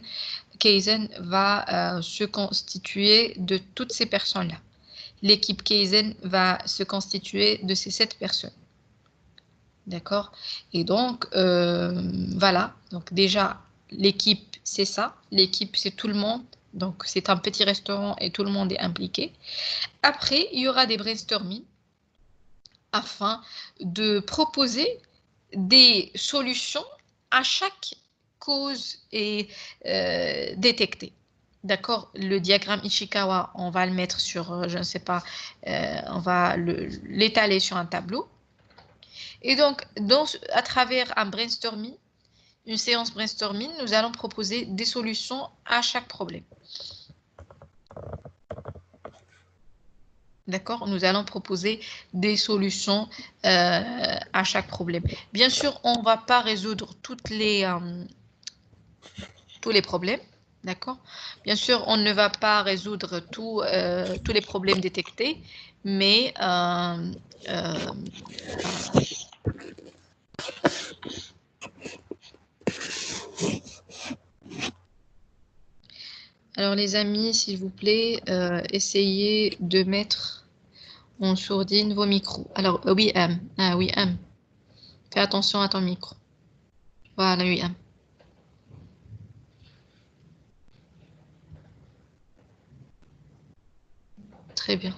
va se constituer de toutes ces personnes-là. L'équipe Kaizen va se constituer de ces 7 personnes. D'accord? Et donc, voilà. Donc, déjà, l'équipe, c'est ça. L'équipe, c'est tout le monde. Donc, c'est un petit restaurant et tout le monde est impliqué. Après, il y aura des brainstorming afin de proposer des solutions à chaque cause et détectée. D'accord? Le diagramme Ishikawa, on va le mettre sur, je ne sais pas, on va l'étaler sur un tableau. Et donc, à travers un brainstorming, une séance brainstorming, nous allons proposer des solutions à chaque problème. D'accord? Nous allons proposer des solutions à chaque problème. Bien sûr, on ne va pas résoudre tous les problèmes. D'accord? Bien sûr, on ne va pas résoudre tous les problèmes détectés, mais alors les amis, s'il vous plaît, essayez de mettre en sourdine vos micros. Alors oui, oui, fais attention à ton micro. Voilà, oui, Très bien.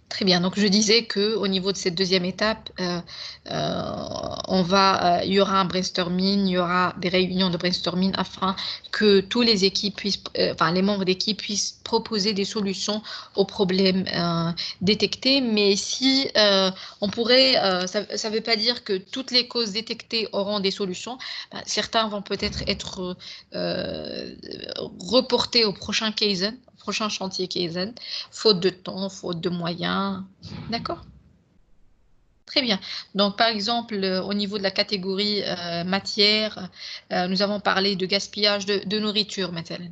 Très bien. Très bien. Donc, je disais que au niveau de cette deuxième étape, il y aura un brainstorming, il y aura des réunions de brainstorming afin que tous les équipes puissent, les membres d'équipe puissent proposer des solutions aux problèmes détectés. Mais si on pourrait, ça ne veut pas dire que toutes les causes détectées auront des solutions. Certains vont peut-être être reportés au prochain Kaizen, prochain chantier Kaizen, faute de temps, faute de moyens. D'accord? Très bien. Donc, par exemple, au niveau de la catégorie matière, nous avons parlé de gaspillage de nourriture, maintenant.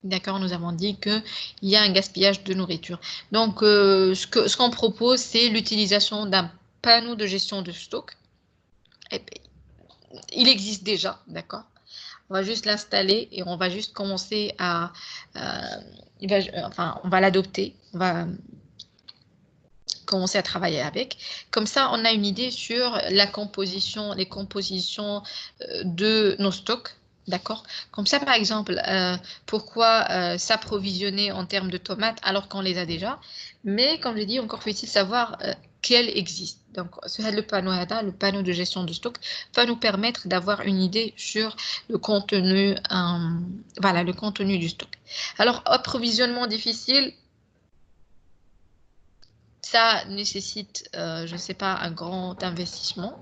D'accord, nous avons dit qu'il y a un gaspillage de nourriture. Donc, ce qu'on propose, c'est l'utilisation d'un panneau de gestion de stock. Et puis, il existe déjà, d'accord? On va juste l'installer et on va juste commencer à... on va l'adopter, on va commencer à travailler avec. Comme ça, on a une idée sur la composition, les compositions de nos stocks. D'accord? Comme ça, par exemple, pourquoi s'approvisionner en termes de tomates alors qu'on les a déjà? Mais comme je dis, encore faut-il savoir qu'elles existent. Donc, le panneau de gestion de stock va nous permettre d'avoir une idée sur le contenu, le contenu du stock. Alors, approvisionnement difficile, ça nécessite, je ne sais pas, un grand investissement.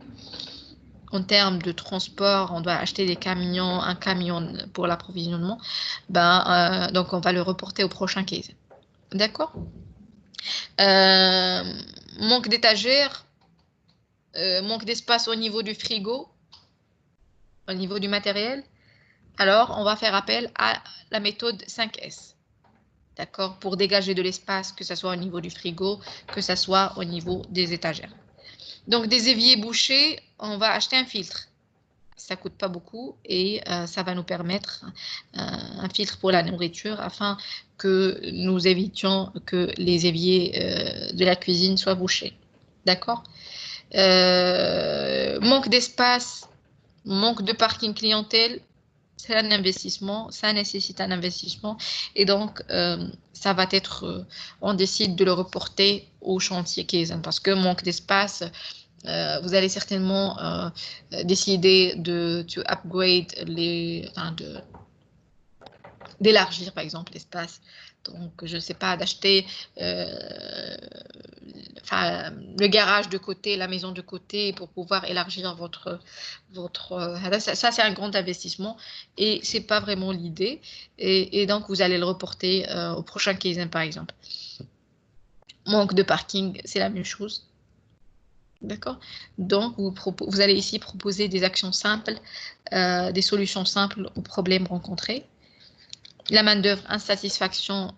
En termes de transport, on doit acheter un camion pour l'approvisionnement. Donc, on va le reporter au prochain case. D'accord? Manque d'étagères, manque d'espace au niveau du frigo, au niveau du matériel. Alors, on va faire appel à la méthode 5S. D'accord? Pour dégager de l'espace, que ce soit au niveau du frigo, que ce soit au niveau des étagères. Donc, des éviers bouchés, on va acheter un filtre. Ça ne coûte pas beaucoup et ça va nous permettre un filtre pour la nourriture afin que nous évitions que les éviers de la cuisine soient bouchés. D'accord? Manque d'espace, manque de parking clientèle, c'est un investissement, ça nécessite un investissement et donc ça va être, on décide de le reporter au chantier Kaizen parce que manque d'espace, vous allez certainement décider de upgrade d'élargir par exemple l'espace. Donc, je ne sais pas, d'acheter le garage de côté, la maison de côté pour pouvoir élargir votre ça c'est un grand investissement et ce n'est pas vraiment l'idée. Et donc, vous allez le reporter au prochain Kaizen par exemple. Manque de parking, c'est la même chose. D'accord? Donc, vous allez ici proposer des actions simples, des solutions simples aux problèmes rencontrés. La main-d'œuvre, insatisfaction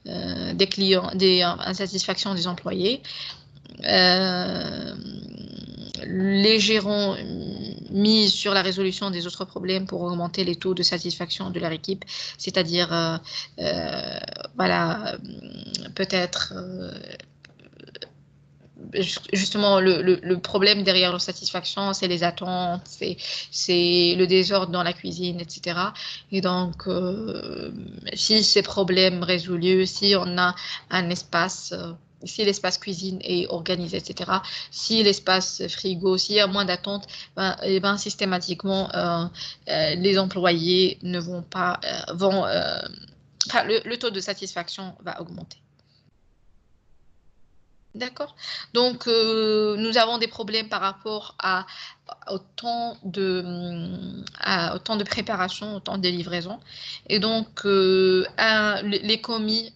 des clients, insatisfaction des employés. Les gérants misent sur la résolution des autres problèmes pour augmenter les taux de satisfaction de leur équipe, c'est-à-dire, peut-être justement le problème derrière leur satisfaction, c'est les attentes, c'est le désordre dans la cuisine, etc. Et donc, si ces problèmes résolus, si on a un espace, si l'espace cuisine est organisé, etc., si l'espace frigo, s'il y a moins d'attentes, systématiquement, les employés ne vont pas, le taux de satisfaction va augmenter. D'accord? Donc, nous avons des problèmes par rapport au temps de préparation, au temps de livraison. Et donc, les commis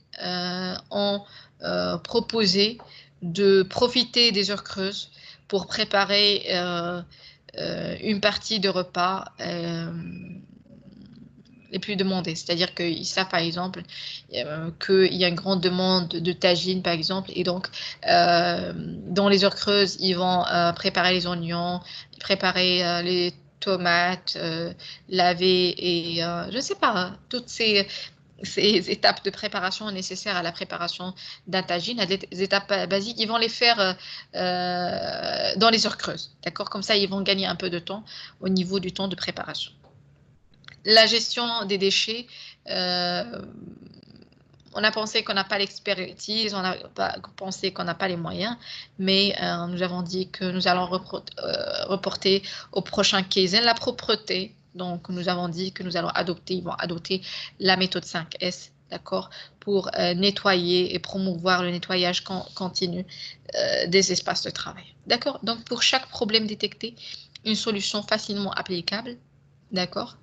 ont proposé de profiter des heures creuses pour préparer une partie de repas les plus demandés. C'est-à-dire qu'ils savent, par exemple, qu'il y a une grande demande de tagine, par exemple, et donc, dans les heures creuses, ils vont préparer les oignons, préparer les tomates, laver et, je ne sais pas, toutes ces étapes de préparation nécessaires à la préparation d'un tagine, des étapes basiques, ils vont les faire dans les heures creuses. D'accord? Comme ça, ils vont gagner un peu de temps au niveau du temps de préparation. La gestion des déchets, on a pensé qu'on n'a pas l'expertise, on a pensé qu'on n'a pas les moyens, mais nous avons dit que nous allons reporter au prochain Kaizen la propreté. Donc, nous avons dit que nous allons ils vont adopter la méthode 5S, d'accord, pour nettoyer et promouvoir le nettoyage continu des espaces de travail. D'accord? Donc, pour chaque problème détecté, une solution facilement applicable, d'accord?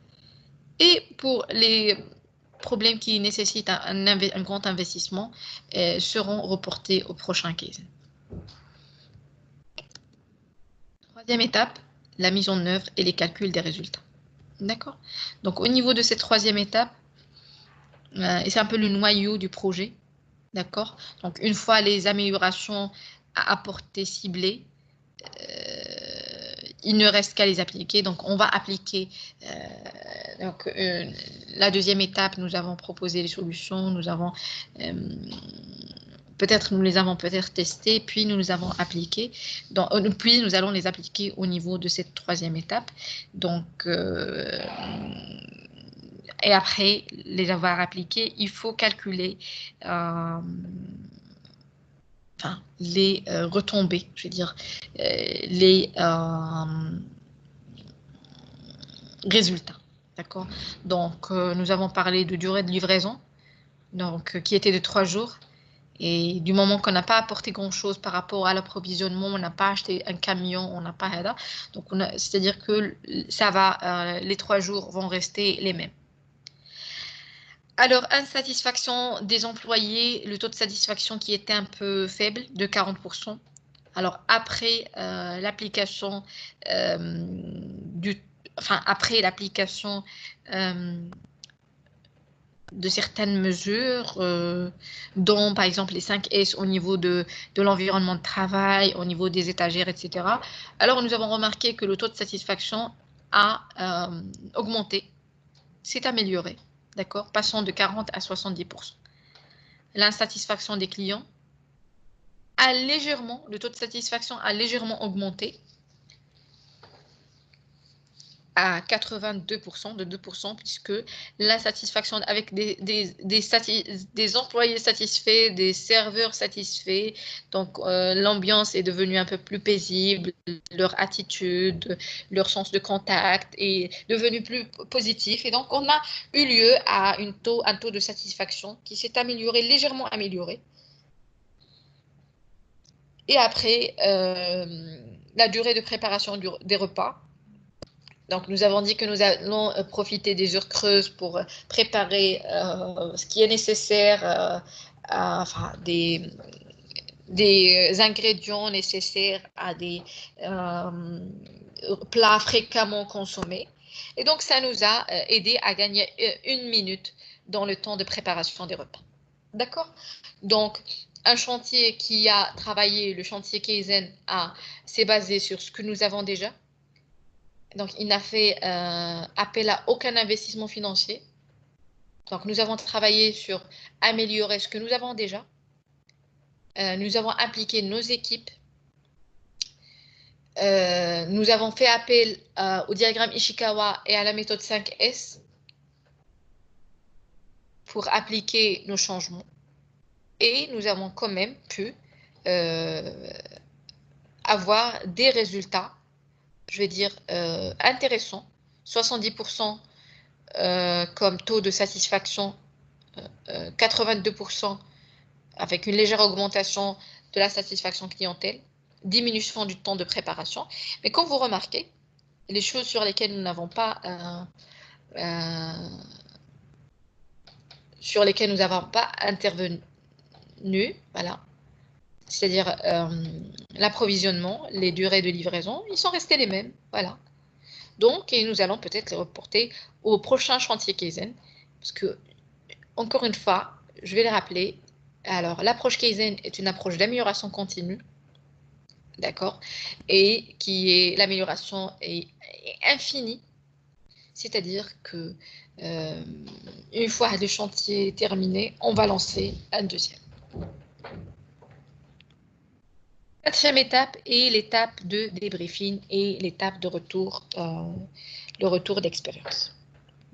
Et pour les problèmes qui nécessitent un grand investissement seront reportés au prochain Kaizen. Troisième étape, la mise en œuvre et les calculs des résultats. D'accord? Donc, au niveau de cette troisième étape, et c'est un peu le noyau du projet, d'accord? Donc, une fois les améliorations à apporter ciblées, il ne reste qu'à les appliquer. Donc, on va appliquer. La deuxième étape, nous avons proposé les solutions, nous avons nous les avons peut-être testées, puis nous les avons appliquées. Puis nous allons les appliquer au niveau de cette troisième étape. Donc, et après les avoir appliquées, il faut calculer les retombées, je veux dire, les résultats. D'accord? Donc, nous avons parlé de durée de livraison, donc, qui était de 3 jours. Et du moment qu'on n'a pas apporté grand-chose par rapport à l'approvisionnement, on n'a pas acheté un camion, on n'a pas... Donc, c'est-à-dire que ça va, les 3 jours vont rester les mêmes. Alors, insatisfaction des employés, le taux de satisfaction qui était un peu faible, de 40%. Alors, après l'application de certaines mesures, dont par exemple les 5S au niveau de l'environnement de travail, au niveau des étagères, etc. Alors, nous avons remarqué que le taux de satisfaction a augmenté, s'est amélioré, d'accord, passant de 40 à 70%. L'insatisfaction des clients le taux de satisfaction a légèrement augmenté à 82%, de 2%, puisque la satisfaction avec des employés satisfaits, des serveurs satisfaits, donc l'ambiance est devenue un peu plus paisible, leur attitude, leur sens de contact est devenu plus positif, et donc on a eu lieu à un taux de satisfaction qui s'est amélioré, légèrement amélioré. Et après, la durée de préparation des repas. Donc, nous avons dit que nous allons profiter des heures creuses pour préparer ce qui est nécessaire, des ingrédients nécessaires à des plats fréquemment consommés. Et donc, ça nous a aidé à gagner 1 minute dans le temps de préparation des repas. D'accord? Donc, un chantier qui a travaillé, le chantier Kaizen s'est basé sur ce que nous avons déjà. Donc, il n'a fait appel à aucun investissement financier. Donc, nous avons travaillé sur améliorer ce que nous avons déjà. Nous avons impliqué nos équipes. Nous avons fait appel au diagramme Ishikawa et à la méthode 5S pour appliquer nos changements. Et nous avons quand même pu avoir des résultats, je vais dire, intéressants. 70% comme taux de satisfaction, 82% avec une légère augmentation de la satisfaction clientèle, diminution du temps de préparation. Mais comme vous remarquez, les choses sur lesquelles nous n'avons pas intervenu, voilà, c'est-à-dire l'approvisionnement, les durées de livraison, ils sont restés les mêmes, voilà. Donc, et nous allons peut-être les reporter au prochain chantier Kaizen, parce que, encore une fois, je vais le rappeler, alors l'approche Kaizen est une approche d'amélioration continue, d'accord, et l'amélioration est infinie, c'est-à-dire que une fois le chantier terminé, on va lancer un deuxième. Quatrième étape est l'étape de débriefing et l'étape de retour, le retour d'expérience.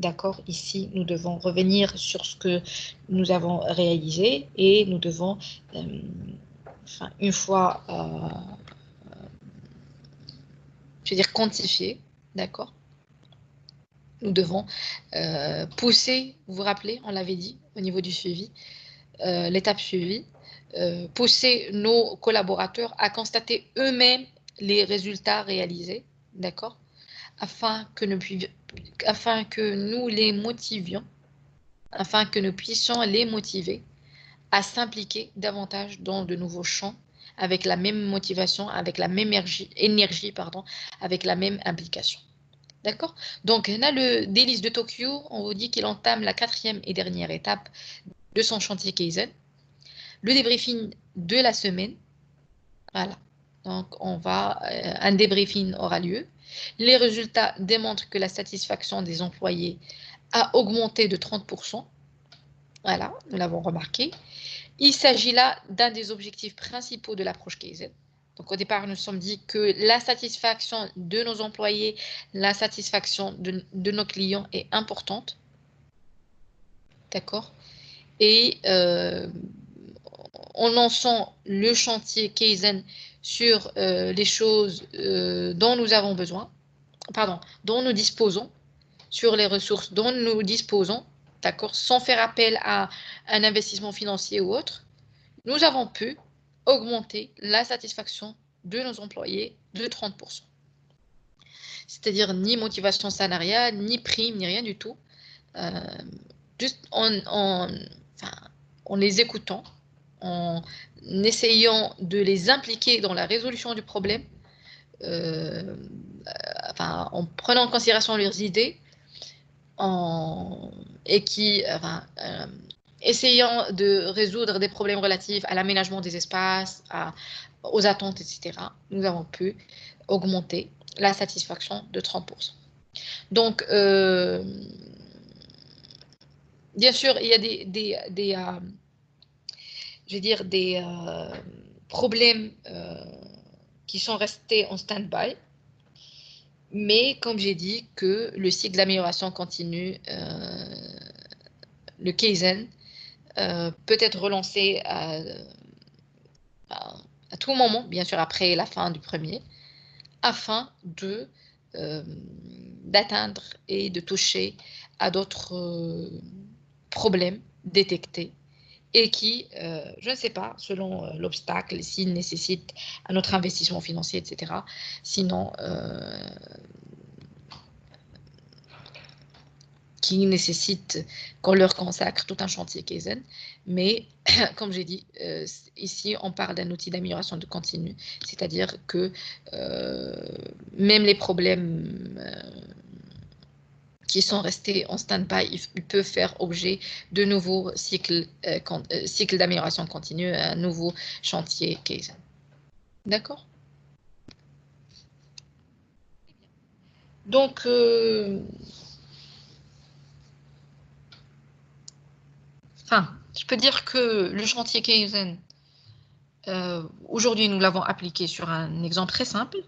D'accord, ici, nous devons revenir sur ce que nous avons réalisé et nous devons, une fois, je veux dire, quantifier, d'accord, nous devons pousser, vous vous rappelez, on l'avait dit au niveau du suivi, l'étape suivie, pousser nos collaborateurs à constater eux-mêmes les résultats réalisés, d'accord, afin que nous les motivions, afin que nous puissions les motiver à s'impliquer davantage dans de nouveaux champs avec la même motivation, avec la même énergie, avec la même implication. D'accord? Donc, là, le délice de Tokyo, on vous dit qu'il entame la 4e et dernière étape de son chantier Kaizen. Le débriefing de la semaine. Voilà. Donc, un débriefing aura lieu. Les résultats démontrent que la satisfaction des employés a augmenté de 30%. Voilà, nous l'avons remarqué. Il s'agit là d'un des objectifs principaux de l'approche Kaizen. Donc, au départ, nous nous sommes dit que la satisfaction de nos employés, la satisfaction de nos clients est importante. D'accord? Et en lançant le chantier Kaizen sur les choses dont nous avons besoin, dont nous disposons, sur les ressources dont nous disposons, d'accord, sans faire appel à un investissement financier ou autre, nous avons pu augmenter la satisfaction de nos employés de 30%. C'est-à-dire ni motivation salariale, ni prime, ni rien du tout. Juste en les écoutant, en essayant de les impliquer dans la résolution du problème, en prenant en considération leurs idées, essayant de résoudre des problèmes relatifs à l'aménagement des espaces, aux attentes, etc., nous avons pu augmenter la satisfaction de 30%. Donc, bien sûr, il y a des problèmes qui sont restés en stand-by, mais comme j'ai dit que le cycle d'amélioration continue, le Kaizen, peut être relancé à tout moment, bien sûr après la fin du premier, afin d'atteindre et de toucher à d'autres problèmes détectés et qui, je ne sais pas, selon l'obstacle, s'il nécessite un autre investissement financier, etc. Sinon, qui nécessite qu'on leur consacre tout un chantier Kaizen. Mais, comme j'ai dit, ici, on parle d'un outil d'amélioration de continu, c'est-à-dire que même les problèmes qui sont restés en stand-by, ils peuvent faire objet de nouveaux cycles d'amélioration continue, un nouveau chantier Kaizen. D'accord? Donc, je peux dire que le chantier Kaizen, aujourd'hui, nous l'avons appliqué sur un exemple très simple,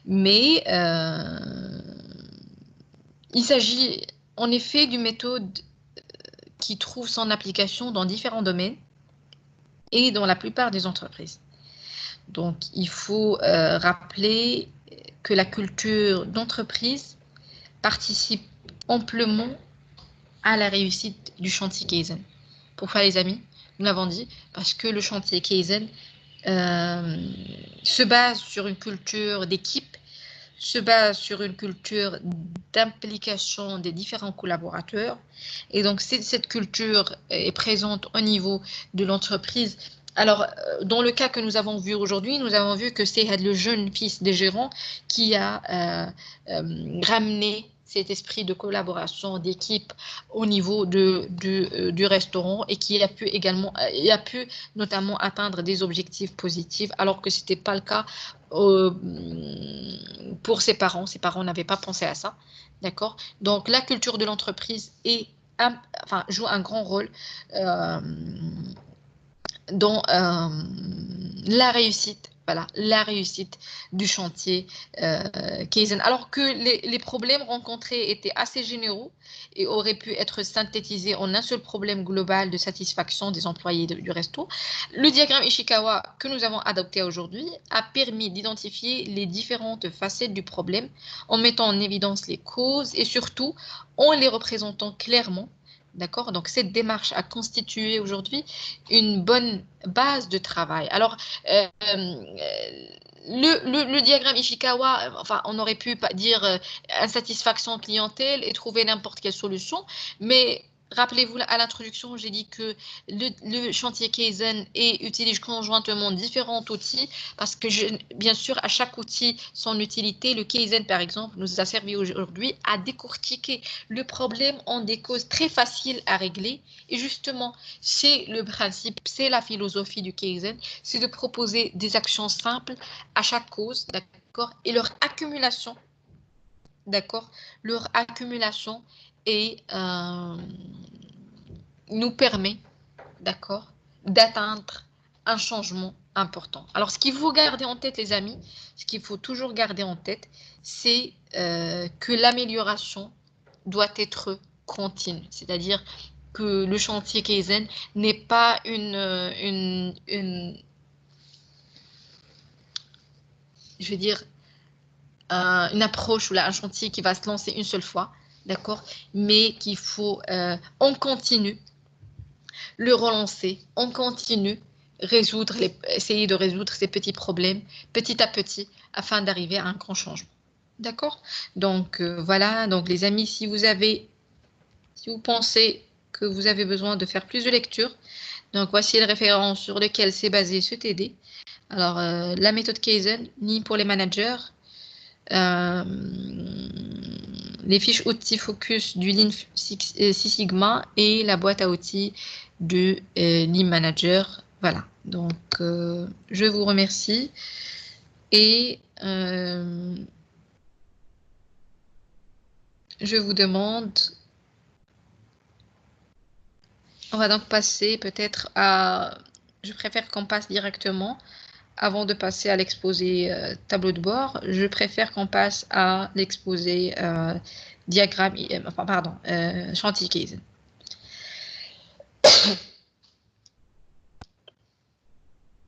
mais il s'agit en effet d'une méthode qui trouve son application dans différents domaines et dans la plupart des entreprises. Donc, il faut rappeler que la culture d'entreprise participe amplement à la réussite du chantier Kaizen. Pourquoi, les amis? Nous l'avons dit, parce que le chantier Kaizen se base sur une culture d'équipe, se base sur une culture d'implication des différents collaborateurs. Et donc, cette culture est présente au niveau de l'entreprise. Alors, dans le cas que nous avons vu aujourd'hui, nous avons vu que c'est le jeune fils des gérants qui a ramené cet esprit de collaboration, d'équipe au niveau du restaurant et qui a pu notamment atteindre des objectifs positifs alors que ce n'était pas le cas pour ses parents. Ses parents n'avaient pas pensé à ça. D'accord? Donc, la culture de l'entreprise joue un grand rôle dans la réussite voilà, la réussite du chantier Kaizen. Alors que les problèmes rencontrés étaient assez généraux et auraient pu être synthétisés en un seul problème global de satisfaction des employés du resto, le diagramme Ishikawa que nous avons adopté aujourd'hui a permis d'identifier les différentes facettes du problème en mettant en évidence les causes et surtout en les représentant clairement. D'accord? Donc, cette démarche a constitué aujourd'hui une bonne base de travail. Alors, le diagramme Ishikawa, enfin, on aurait pu dire insatisfaction clientèle et trouver n'importe quelle solution, mais rappelez-vous, à l'introduction, j'ai dit que le chantier Kaizen utilise conjointement différents outils parce que, bien sûr, à chaque outil, son utilité. Le Kaizen, par exemple, nous a servi aujourd'hui à décortiquer le problème en des causes très faciles à régler. Et justement, c'est le principe, c'est la philosophie du Kaizen, c'est de proposer des actions simples à chaque cause, d'accord, et leur accumulation, d'accord, leur accumulation et nous permet, d'accord, d'atteindre un changement important. Alors, ce qu'il faut garder en tête, les amis, ce qu'il faut toujours garder en tête, c'est que l'amélioration doit être continue. C'est-à-dire que le chantier Kaizen n'est pas je vais dire, une approche ou là, un chantier qui va se lancer une seule fois, d'accord, mais qu'il faut en continu le relancer, on continue, essayer de résoudre ces petits problèmes petit à petit afin d'arriver à un grand changement. D'accord? Donc voilà, donc les amis, si vous pensez que vous avez besoin de faire plus de lecture, donc voici les références sur lesquelles s'est basé ce TD. Alors la méthode Kaizen, ni pour les managers, les fiches outils focus du Lean Six Sigma et la boîte à outils de Lean Manager. Voilà, donc je vous remercie et je vous demande, on va donc passer peut-être à, je préfère qu'on passe directement avant de passer à l'exposé tableau de bord, je préfère qu'on passe à l'exposé diagramme, chantier Kaizen.